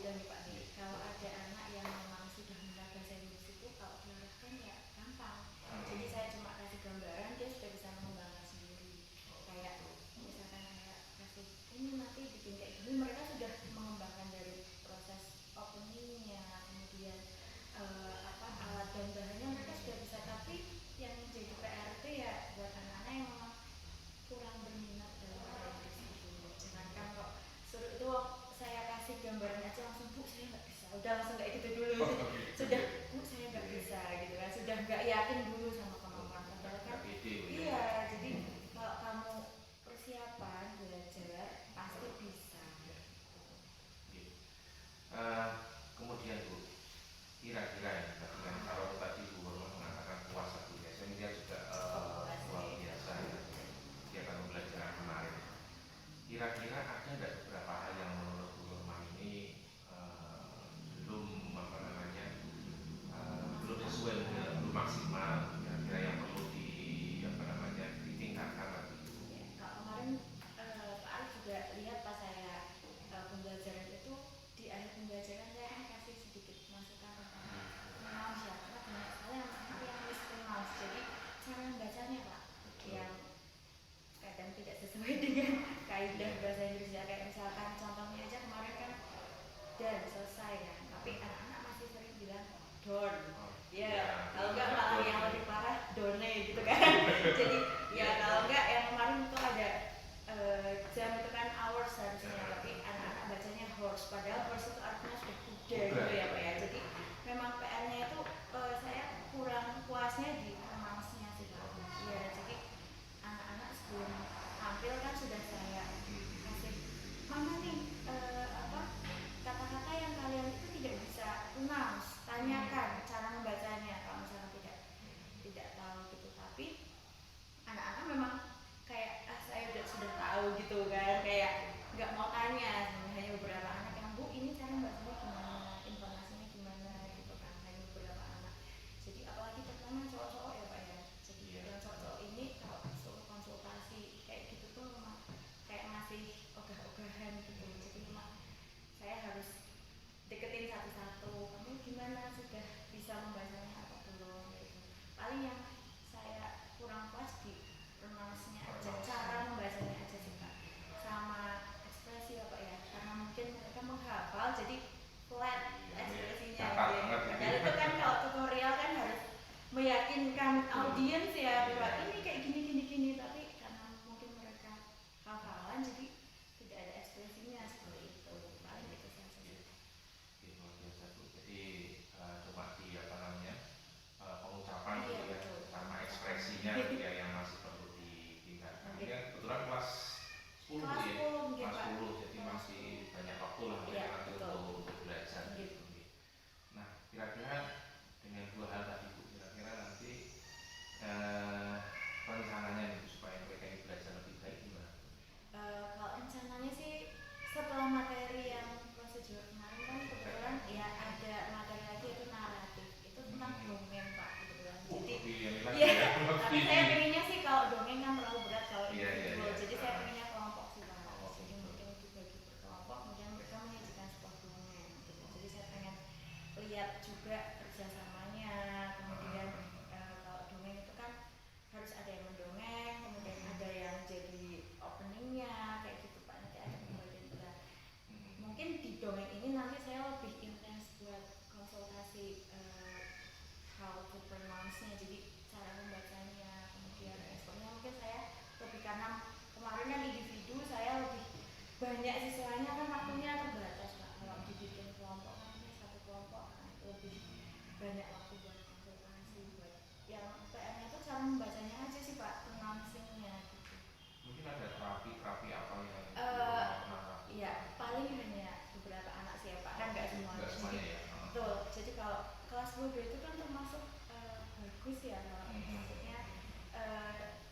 gitu nih Pak nih. Kalau ada anak yang memang sudah minat bahasa Inggris itu kalau diarahkan ya gampang. Jadi saya cuma kasih gambaran dia sudah bisa mengembangkan sendiri. Kayak misalkan saya kasih ini nanti bikin kayak gini, mereka sudah mengembangkan dari proses openingnya, kemudian alat dan bahannya mereka sudah bisa. Tapi yang jadi PR itu ya buat anak-anak yang memang kurang berminat dalam bahasa Inggris itu. Jangankan kok suruh itu saya kasih gambaran aja langsung Bu saya nggak bisa, udah langsung kayak gitu dulu. Sudah Bu saya nggak bisa gitu kan, sudah nggak yakin dulu sama kemampuan. Padahal kan iya, jadi kalau kamu persiapan belajar pasti bisa. Kemudian Bu, kira-kira ya, kalau tadi Bu Hormat mengatakan puasa Bu ya, saya melihat juga luar biasa ya, kegiatan pembelajaran kemarin. Kira-kira ada nggak beberapa hal yang menurut Bu Hormat ini belum sesuai, belum maksimal, kira-kira yang perlu ditingkatkan lagi? Ya, kalau kemarin Pak Arif juga lihat pas saya pembelajaran itu di akhir pembelajaran saya kan kasih sedikit masukan tentang pronounce ya, karena banyak sekali anak-anak yang mispronounce. Jadi cara membacanya Pak yang kadang tidak sesuai dengan kaidah bahasa Inggris ya, kayak misalkan contohnya aja kemarin kan dan selesai kan, tapi anak-anak masih sering bilang don, ya kalau enggak malah yang lebih parah done gitu kan. Jadi ya kalau enggak yang kemarin itu ada jam itu kan hours harusnya, tapi anak-anak bacanya horse, padahal horse itu artinya sudah kuda gitu ya Pak ya. Jadi memang PR-nya itu saya kurang puasnya di pronounce-nya sih Pak. Ya jadi anak-anak sebelum tampil kan sudah saya kasih mana nih kata-kata yang kalian itu tidak bisa pronounce, tanyakan cara membacanya kalau misalnya tidak tahu gitu. Tapi anak-anak memang kayak saya sudah tahu gitu kan, kayak nggak mau tanya. Hanya beberapa anak yang Bu ini cara membacanya gimana, informasinya gimana gitu kan, hanya beberapa anak. Jadi apalagi terutama cowok-cowok ya Pak ya. Jadi yang cowok-cowok ini kalau suruh konsultasi kayak gitu tuh memang kayak masih ogah-ogahan gitu. Jadi memang saya harus deketin satu-satu, kamu gimana, sudah bisa membacanya atau belum gitu. Paling yang saya kurang puas di pronounce-nya aja, cara membacanya aja sih Pak, sama ekspresi ya Pak ya, karena mungkin mereka menghafal jadi flat ekspresinya gitu. Padahal itu kan kalau tutorial kan harus meyakinkan audiens ya Pak, ini kayak gini, tapi karena mungkin mereka hafalan jadi tidak ada ekspresinya seperti itu. Paling itu saja sih. Luar biasa Bu. Jadi cuma di pengucapan gitu ya, sama ekspresinya gitu ya yang masih perlu ditingkatkan. Ini kebetulan kelas 10 kelas ya, 10, kelas Pak. 10 jadi masih banyak waktu lah ya nanti untuk belajar gitu. Nah kira-kira dengan dua hal tadi Bu, kira-kira nanti rencananya nih supaya mereka ini belajar lebih baik gimana? Kalau rencananya sih setelah materi yang prosedur kemarin kan kebetulan ya ada materi lagi itu naratif, itu tentang dongeng Pak kebetulan. Jadi ya, tapi saya pengennya sih kalau dongeng kan terlalu berat kalau individual, jadi saya pengennya kelompok sih Pak. Jadi mungkin dibagi berkelompok, kemudian mereka menyajikan sebuah dongeng gitu. Jadi saya pengen lihat juga kerjasamanya, kemudian kalau dongeng itu kan harus ada yang mendongeng, kemudian ada yang jadi openingnya kayak gitu Pak, nanti ada pembagian berat. Mungkin di dongeng ini nanti saya lebih intens buat konsultasi how to pronounce-nya, jadi cara membacanya, kemudian responnya mungkin saya lebih, karena kemarin kan individu saya lebih banyak siswanya kan waktunya terbatas Pak. Kalau dibikin kelompok kan satu kelompok kan lebih banyak waktu buat konsultasi, buat yang PR-nya itu cara membacanya aja sih Pak, pronouncing-nya gitu. Mungkin ada terapi apa yang ya paling hanya beberapa anak sih ya Pak, kan nggak semua. Ya. Betul, jadi kalau kelas 2 itu kan termasuk bagus ya, kalau maksudnya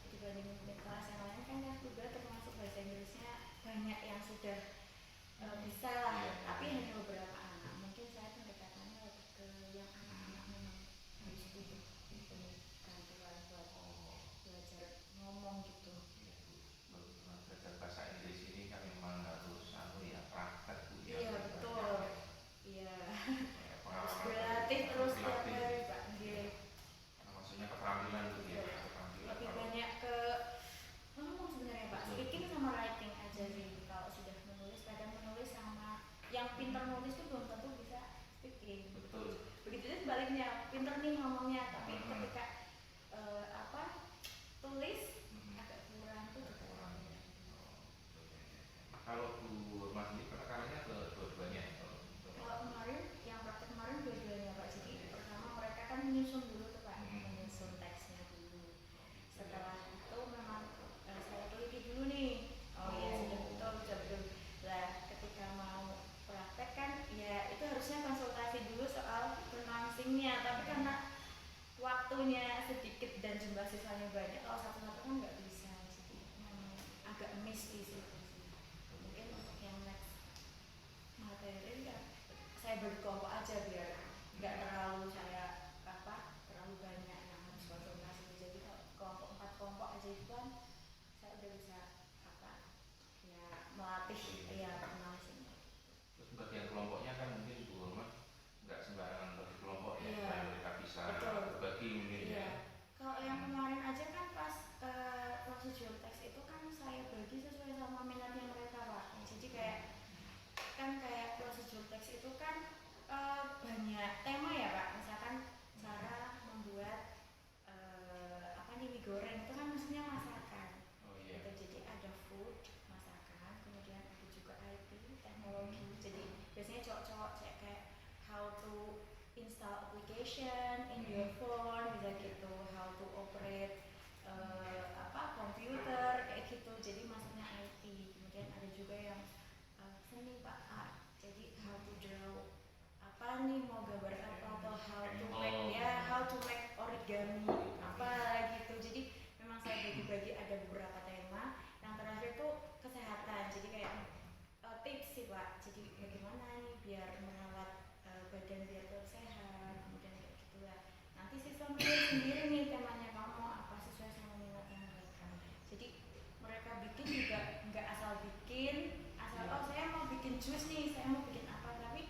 dibanding kelas yang lain kan kelas 2 termasuk bahasa Inggrisnya banyak yang sudah bisa lah, tapi hanya beberapa anak. Mungkin saya pendekatannya lebih ke yang anak-anak memang harus butuh bantuan buat belajar ngomong gitu. Belajar bahasa Inggris ini kan memang harus praktek Bu ya. Iya betul. pinter nulis itu belum tentu bisa speaking. Betul. Begitu juga sebaliknya, pinter nih ngomongnya tapi ketika tulis agak kurang tuh juga kurang. Kalau Bu Mas ini penekanannya ke dua-duanya. Kalau kemarin yang praktek kemarin dua-duanya Pak. Jadi pertama mereka kan menyusun dulu tuh Pak, menyusun teksnya dulu. Setelah itu memang saya teliti dulu nih. Oh iya sudah betul. Lah ketika mau praktek kan ya itu harusnya konsultasi dulu soal pronouncing-nya, tapi karena waktunya sedikit dan jumlah siswanya banyak, kalau satu-satu kan nggak bisa, jadi agak miss di situ. Mungkin untuk yang next materi kan saya berkelompok aja biar nggak terlalu terlalu banyak yang harus konsultasi. Jadi kalau 4 kelompok aja itu kan saya udah bisa melatih pronouncing. Terus bagian kelompoknya kan mungkin Bu Hormat nggak sembarangan bagi kelompok ya, supaya mereka bisa berbagi mungkin ya. Kalau yang kemarin aja kan pas prosedur teks itu kan saya bagi sesuai sama minatnya mereka Pak. Jadi kayak prosedur teks itu kan banyak tema ya Pak. Misalkan cara membuat mie goreng itu kan maksudnya masakan. Gitu. Jadi ada food, masakan, kemudian ada juga IT, teknologi. Jadi biasanya cowok-cowok kayak how to install application in your phone, bisa gitu, how to operate komputer kayak gitu. Jadi maksudnya IT. Kemudian ada juga yang seni Pak art. Jadi how to draw mau gambar apa atau how to make origami gitu. Jadi memang saya bagi-bagi ada beberapa tema. Yang terakhir tuh kesehatan. Jadi kayak tips sih Pak. Jadi bagaimana nih biar merawat badan biar tetap sehat, kemudian kayak gitulah. Nanti siswa milih sendiri nih temanya kamu apa sesuai sama minatnya mereka. Jadi mereka bikin juga nggak asal bikin, saya mau bikin jus nih, saya mau bikin apa, tapi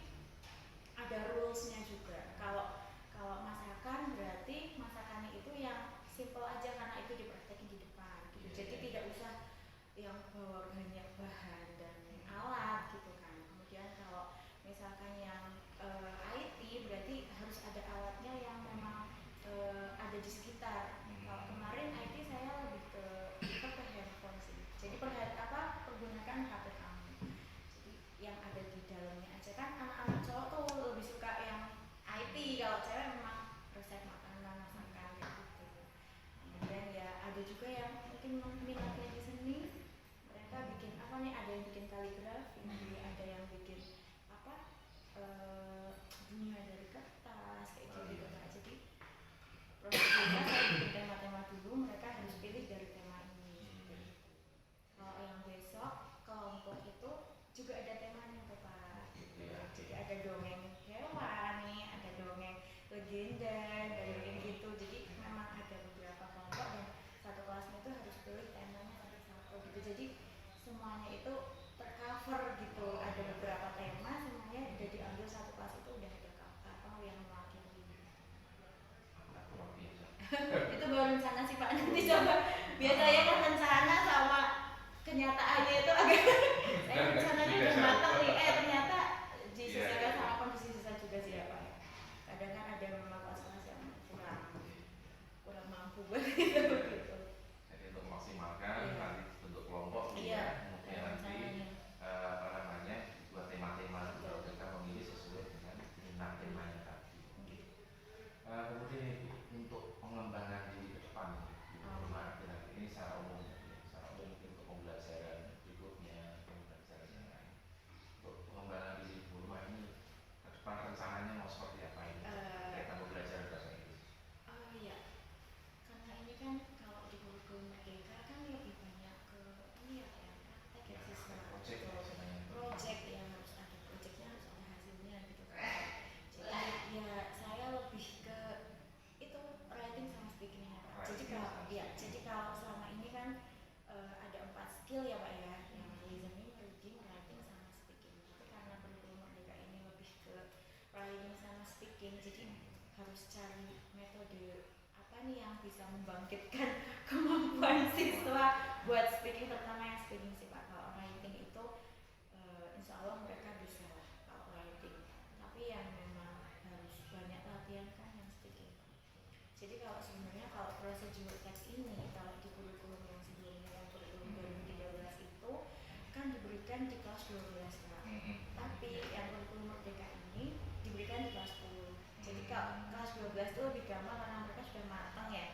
ada rulesnya juga. Kalau masakan berarti masakannya itu yang simple aja karena itu dipraktekin di depan. Gitu. Jadi tidak usah yang bawa banyak bahan dan alat gitu kan. Kemudian kalau misalkan yang IT berarti harus ada alatnya yang memang ada di sekitar. Kalau kemarin IT saya lebih ke handphone sih. Jadi pergunakan HP kamu. Jadi yang ada di dalamnya aja kan anak-anak cowok tuh lebih suka yang IT. Kalau cewek memang resep makanan, masakan gitu. Kemudian ya ada juga yang mungkin minatnya di seni. Mereka bikin ada yang bikin kaligrafi, ada yang bikin dunia dari kertas kayak gitu. Jadi prosedurnya saya bikin tema-tema dulu, mereka harus pilih dari tema ini. Kalau yang besok kelompok itu juga ada temanya Pak. Jadi ada dongeng hewan nih, ada dongeng legenda, kayak gitu. Jadi memang ada beberapa kelompok dan satu kelasnya itu harus pilih temanya satu gitu. Jadi semuanya itu tercover gitu. Ada beberapa tema semuanya udah diambil satu kelas itu udah ada yang mewakili. Itu baru rencana sih Pak, nanti coba. Biasanya kan rencana sama kenyataannya itu agak saya rencananya udah matang nih, ternyata disesuaikan sama kondisi siswa juga sih ya Pak. Kadang kan ada memang kelas-kelas yang kurang mampu gitu. Jadi untuk memaksimalkan nanti bentuk kelompok kemudian nanti buat tema-tema kalau kita memilih sesuai dengan minat temanya tadi. Kemudian untuk pengembangan di depan ini secara umum mungkin untuk pembelajaran berikutnya, pembelajaran yang lain. Untuk pengembangan di rumah ini ke depan rencananya mau seperti apa ini? Kita belajar bahasa Inggris. Iya, karena ini kan kalau di kurikulum Merdeka kan lebih banyak ke praktek siswa, project yang harus ada projectnya, harus ada hasilnya gitu kan. Jadi ya saya lebih ke itu writing sama speakingnya Pak. Jadi kalau selama ini kan ada 4 skill ya Pak ya, yang listening, reading, writing sama speaking. Tapi karena kurikulum Merdeka ini lebih ke writing sama speaking, jadi harus cari metode yang bisa membangkitkan kemampuan siswa buat speaking, terutama yang speaking sih Pak. Kalau writing itu insya Allah mereka bisa. Kalau diberikan di kelas 12 Pak. Tapi yang kurikulum merdeka ini diberikan di kelas 10. Jadi kalau kelas 12 itu lebih gampang karena mereka sudah matang ya,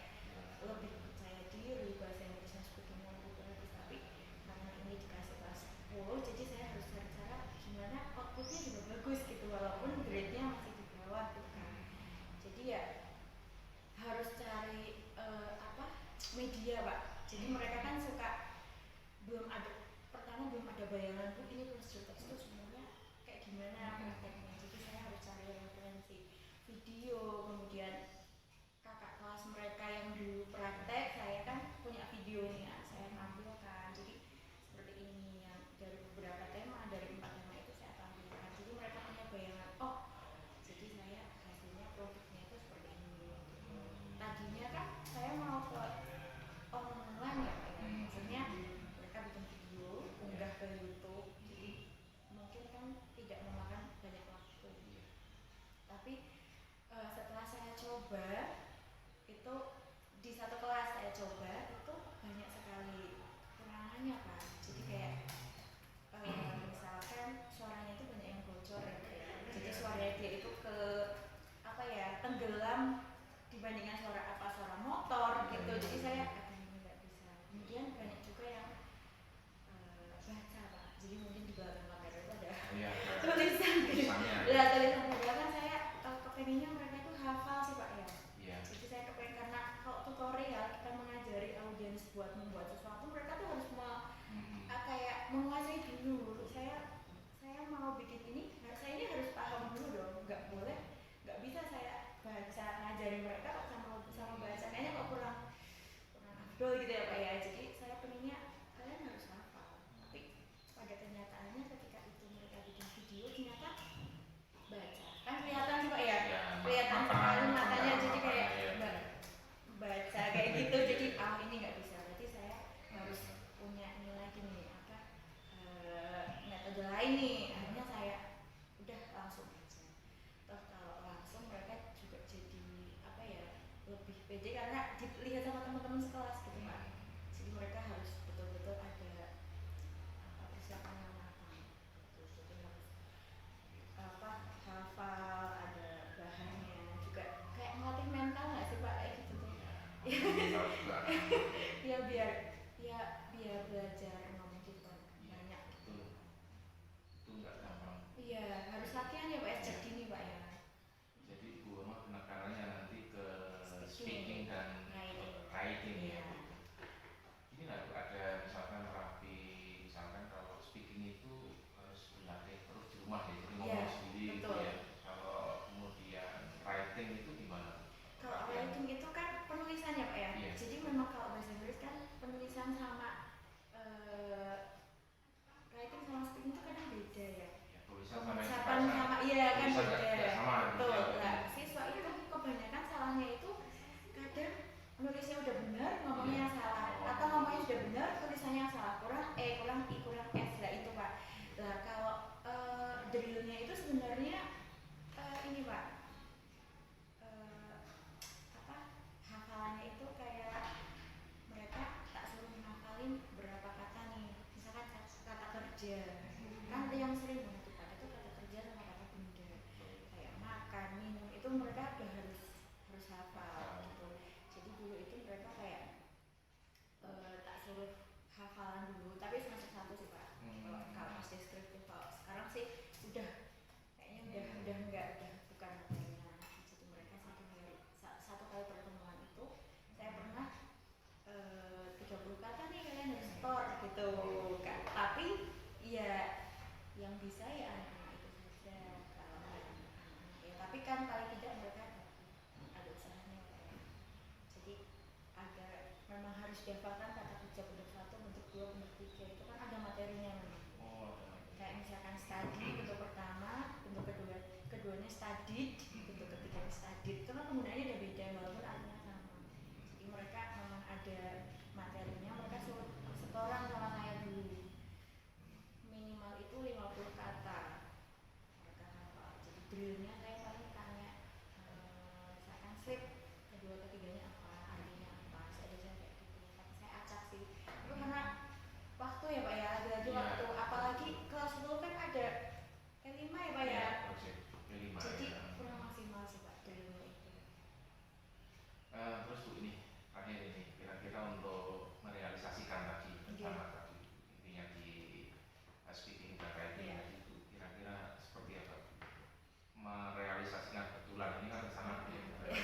lebih percaya diri, bahasa Inggrisnya speakingnya lebih bagus. Tapi karena ini dikasih kelas 10, jadi saya harus cari cara gimana outputnya juga bagus gitu, walaupun grade-nya masih di bawah gitu kan. Jadi ya harus cari media Pak. Jadi mereka kan suka belum ada bayangan tuh ini prosedur teks itu sebenarnya kayak gimana prakteknya. Jadi saya harus cari referensi video, kemudian kakak kelas mereka yang dulu praktek, saya kan punya videonya, saya tampilkan. Jadi seperti ini yang dari beberapa tema, dari 4 tema itu saya tampilkan. Jadi mereka punya bayangan, oh jadi saya hasilnya produknya itu seperti ini. Tadinya kan saya mau ke online ya Pak, maksudnya mereka bikin video, unggah ke YouTube, jadi mungkin kan tidak memakan banyak waktu. Tapi setelah saya coba, itu di satu kelas saya coba, itu banyak sekali kekurangannya Pak. Jadi kayak misalkan suaranya itu banyak yang bocor ya. Jadi suaranya dia itu tenggelam dibandingkan suara motor gitu. Jadi saya ini nggak bisa. Kemudian banyak juga yang baca Pak. Jadi mungkin di belakang kamera itu ada tulisan gitu. Ya tulisan padahal kan saya kepengennya mereka itu hafal sih Pak ya. Jadi saya kepengen, karena kalau tutorial kita mengajari audiens buat membuat sesuatu, mereka tuh harus kayak menguasai dulu. Saya mau bikin ini, saya ini harus paham dulu dong. Nggak bisa saya baca ngajarin mereka kok sama baca, kayaknya kok kurang afdol gitu ya Pak ya. Jadi saya pengennya kalian harus hafal. Tapi pada kenyataannya ketika itu mereka bikin video, ternyata baca kan kelihatan sih Pak ya, kelihatan sekali matanya, jadi kayak baca kayak gitu. Jadi ini nggak bisa, berarti saya harus punya ini lagi nih metode lain nih. Akhirnya saya udah langsung aja. Toh kalau langsung mereka juga jadi lebih pede karena dilihat sama teman-teman sekelas gitu Pak. Jadi mereka harus betul-betul ada persiapan yang matang gitu. Jadi harus hafal, ada bahannya juga, kayak melatih mental nggak sih Pak kayak gitu tuh. Ya biar belajar ngomong kita banyak gitu. Itu nggak gampang. Iya, harus latihan ya Pak ya, sejak dini Pak ya. Jadi Bu Oma penekanannya nanti ke speaking dan writing ya. Ini nggak ada misalkan terapi, misalkan kalau speaking itu harus dilatih terus di rumah ya, jadi ngomong sendiri gitu ya. Kalau kemudian writing itu gimana? Kalau writing itu kan penulisan ya Pak ya. Jadi memang kalau bahasa Inggris kan penulisan sama writing sama speaking itu kadang beda ya. Pengucapan sama iya kan beda. Betul. Nah, siswa itu kebanyakan salahnya itu kadang nulisnya udah benar, ngomongnya salah, atau ngomongnya sudah benar, tulisannya salah, kurang I, kurang S lah itu Pak. Nah kalau drillnya itu sebenarnya ini Pak, hafalannya itu kayak mereka tak suruh ngafalin berapa kata nih, misalkan kata kerja, kan yang sering banget tuh Pak, itu kata kerja sama kata benda, kayak makan, minum, itu mereka udah harus hafal gitu. Jadi dulu itu mereka kayak tak suruh hafalan dulu, tapi semester 1 sih Pak. Kalau masih deskriptif, kalau sekarang sih kayaknya udah enggak, udah bukan materinya. Jadi mereka satu kali pertemuan itu saya pernah 30 kata nih kalian harus store gitu kan. Tapi ya yang bisa ya anak-anak itu saja, kalau ya, tapi kan paling tidak mereka ada usahanya kayak. Jadi memang harus dihafalkan kata kerja bentuk 1, bentuk 2, bentuk 3, itu kan ada materinya memang. Kayak misalkan study bentuk pertama, bentuk keduanya studied, bentuk ketiganya studied, itu kan penggunaannya udah beda walaupun artinya sama. Jadi mereka memang ada materinya, mereka setoran sama saya dulu. Minimal itu 50 kata mereka hafal. Jadi drillnya saya paling tanya, misalkan slip kedua ketiganya apa, artinya apa, saya kayak gitu. Tapi saya acak sih, itu karena waktu ya Pak ya, lagi-lagi waktu, apalagi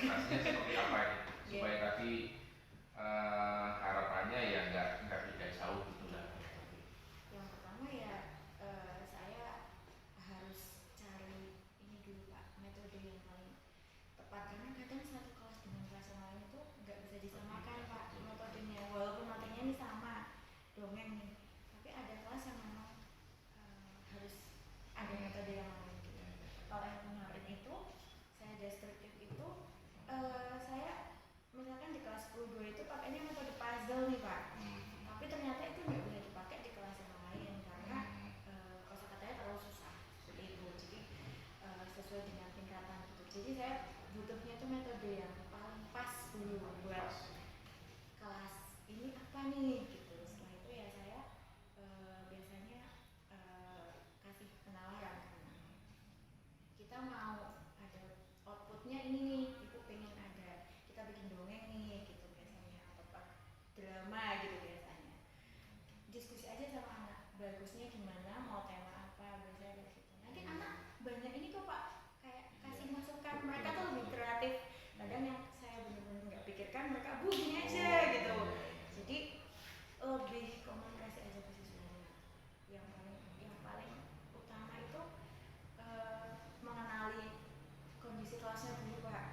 ekspektasinya seperti apa ini supaya tadi harapannya ya nggak beda jauh gitu lah. Yang pertama ya saya harus cari ini dulu Pak, metode yang paling tepat karena kadang satu kelas dengan kelas yang lain itu nggak bisa disamakan Pak metodenya, walaupun materinya ini sama dongeng nih, tapi ada kelas yang memang harus ada metode yang lain gitu. Kalau yang kemarin itu saya deskriptif itu saya misalkan di kelas 10-2 itu pakainya metode puzzle nih Pak, tapi ternyata itu nggak bisa dipakai di kelas yang lain karena kosakatanya terlalu susah seperti itu, jadi sesuai dengan tingkatan gitu. Jadi saya butuhnya itu metode yang paling pas dulu buat kelas ini apa nih gitu. Setelah itu ya saya biasanya kasih penawaran karena kita mau ada outputnya ini nih, ibu pengen ada kita bikin dongeng nih gitu biasanya, atau pak drama gitu biasanya. Diskusi aja sama anak, bagusnya gimana, mau tema apa, biasanya kayak gitu. Nanti anak banyak ini kok Pak, kayak kasih masukan, mereka tuh lebih kreatif. Kadang yang saya benar-benar nggak pikirkan, mereka gini aja gitu. Jadi lebih komunikasi aja ke siswanya. Yang paling utama itu mengenali kondisi kelasnya dulu Pak,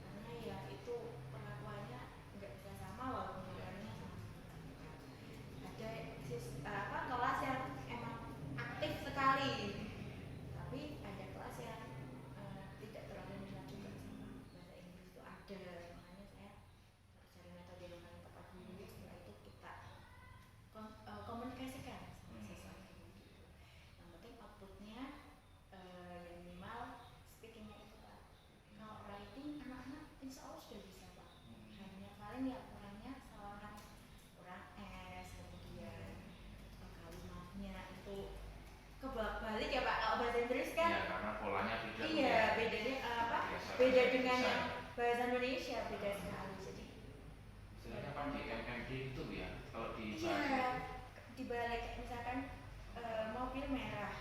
karena ya itu perlakuannya nggak bisa sama walaupun nilainya sama. Ada kelas yang emang aktif sekali, tapi ada kelas yang tidak terlalu minat juga sama bahasa Inggris itu ada, makanya saya harus cari metode yang paling tepat dulu. Setelah itu kita komunikasikan sama siswanya. Yang penting outputnya yang minimal speakingnya itu Pak. Kalau writing anak-anak insya Allah sudah bisa Pak. Hanya paling ya kurangnya kurang S, kemudian kalimatnya itu kebalik ya Pak. Kalau bahasa Inggris kan ya karena polanya beda. Iya, bedanya beda dengan yang bahasa Indonesia beda sekali. Jadi istilahnya kan di MMD itu ya, kalau di iya, dibalik misalkan mobil merah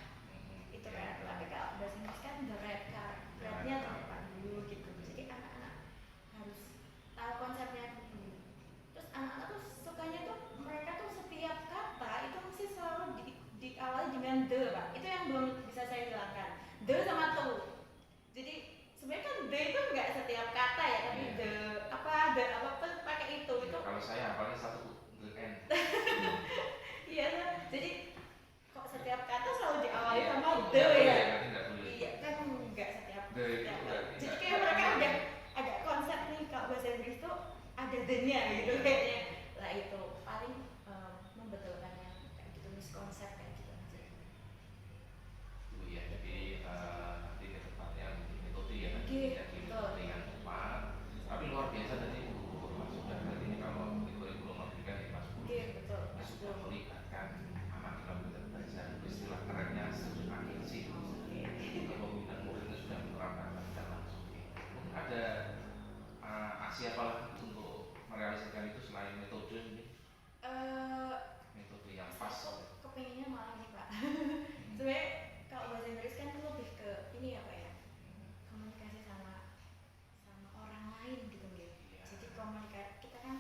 itu kan, tapi kalau bahasa Inggris kan the red car, rednya tempat dulu gitu. Jadi anak-anak harus tahu konsepnya dulu. Terus anak-anak tuh sukanya tuh mereka tuh setiap kata itu mesti selalu diawali dengan the Pak. Itu yang belum bisa saya hilangkan, the sama to. Jadi sebenarnya kan the itu nggak setiap kata ya, tapi the apa pakai itu. Kalau saya hafalnya satu the end. Iya, jadi kok setiap kata selalu diawali sama the Nggak boleh, ya? nanti nggak boleh. Iya kan nggak setiap The itu setiap berarti jadi nggak- kayak mereka udah ada konsep nih, kalau bahasa Inggris tuh ada the-nya gitu kayaknya. Lah itu paling membetulkan yang kayak gitu, miskonsep kayak gitu aja. Ya, jadi nanti ke depannya mungkin metode ya nanti Oke, jadi betul. metode yang tepat. Tapi luar biasa tadi Bu Mas sudah hari ini kalau kurikulum memberikan di Mas Bu Oke, betul. ya sudah melibatkan anak dalam belajar, istilah kerennya agensi. Kepemimpinan murid itu sudah menerapkan dalam langsung. Ada aksi apa lagi untuk merealisasikan itu selain metode ini? Metode yang pas. Aku kepengennya malah nih Pak. Sebenarnya kalau bahasa Inggris kan lebih ke ini ya Pak ya, komunikasi sama orang lain gitu gitu. Jadi komunikasi kita kan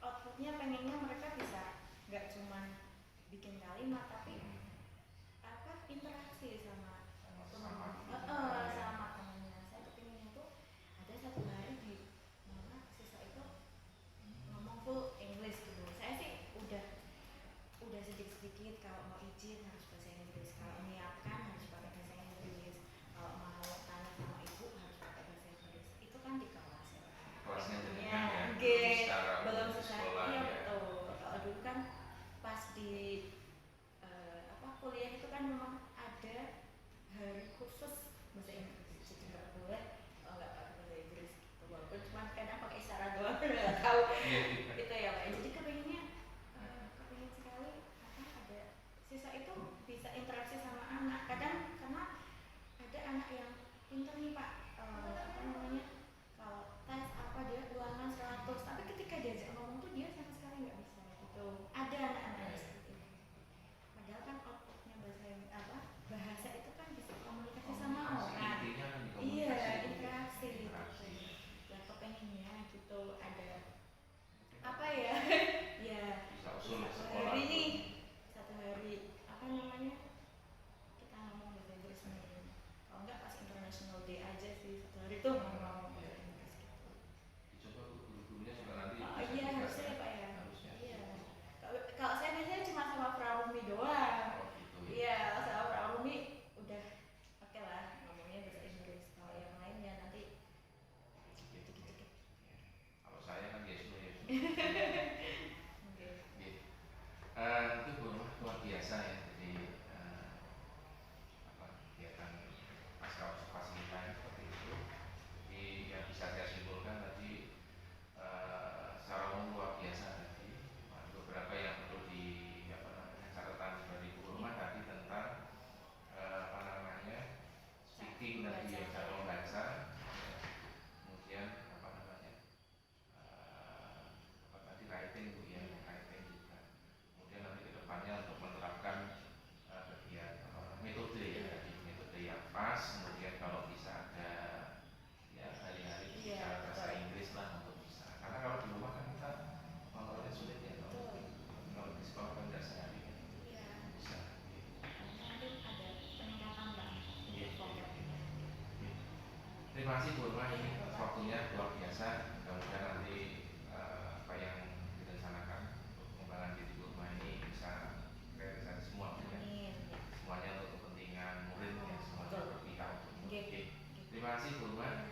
outputnya pengennya mereka bisa nggak cuma bikin kalimat tapi interaksi sama temannya. Saya kepinginnya tuh ada satu hari di mana siswa itu ngomong full English gitu. Saya sih udah sedikit kalau mau izin harus bahasa Inggris, kalau menyiapkan harus pakai bahasa Inggris, kalau mau tanya sama ibu harus pakai bahasa Inggris. Itu kan di kelas ya. Kelasnya Ya, jenengan ya, nggih. secara Belum umum selesai. sekolah Iya ya. betul. Kalau dulu kan pas di kuliah itu kan memang ada hari khusus bahasa Inggris, jadi nggak boleh nggak pakai bahasa Inggris gitu. Walaupun cuma kadang pakai isyarat doang nggak tahu itu ya Pak. Jadi kepinginnya kepingin sekali ada siswa itu bisa interaksi sama anak. Kadang karena ada anak yang pintar nih Pak, kalau tes apa dia ulangan 100, tapi ketika diajak ngomong tuh dia sama sekali nggak bisa gitu. Ada anak-anak yang seperti itu. Padahal kan outputnya bahasa itu kan bisa komunikasi sama orang. Intinya kan di Iya, komunikasi. interaksi. Interaksi. Iya, cara membaca. Kemudian apa namanya? Apa tadi writing Bu ya, writing juga. Kemudian nanti kedepannya untuk menerapkan kegiatan metode ya, metode yang pas. Kemudian kalau bisa ada ya hari-hari bicara bahasa Inggris lah untuk bisa. Karena kalau di rumah kan kita mengolah sulit ya, kalau di sekolah kan tidak sehari kan bisa. Nanti ada peningkatan Mbak. Iya. Terima kasih Bu Irma, ini waktunya luar biasa. Mudah-mudahan nanti apa yang direncanakan untuk pengembangan di Bu Irma ini bisa realisasi semua ya. Semuanya untuk kepentingan murid ya, semuanya berpihak. Terima kasih Bu Irma.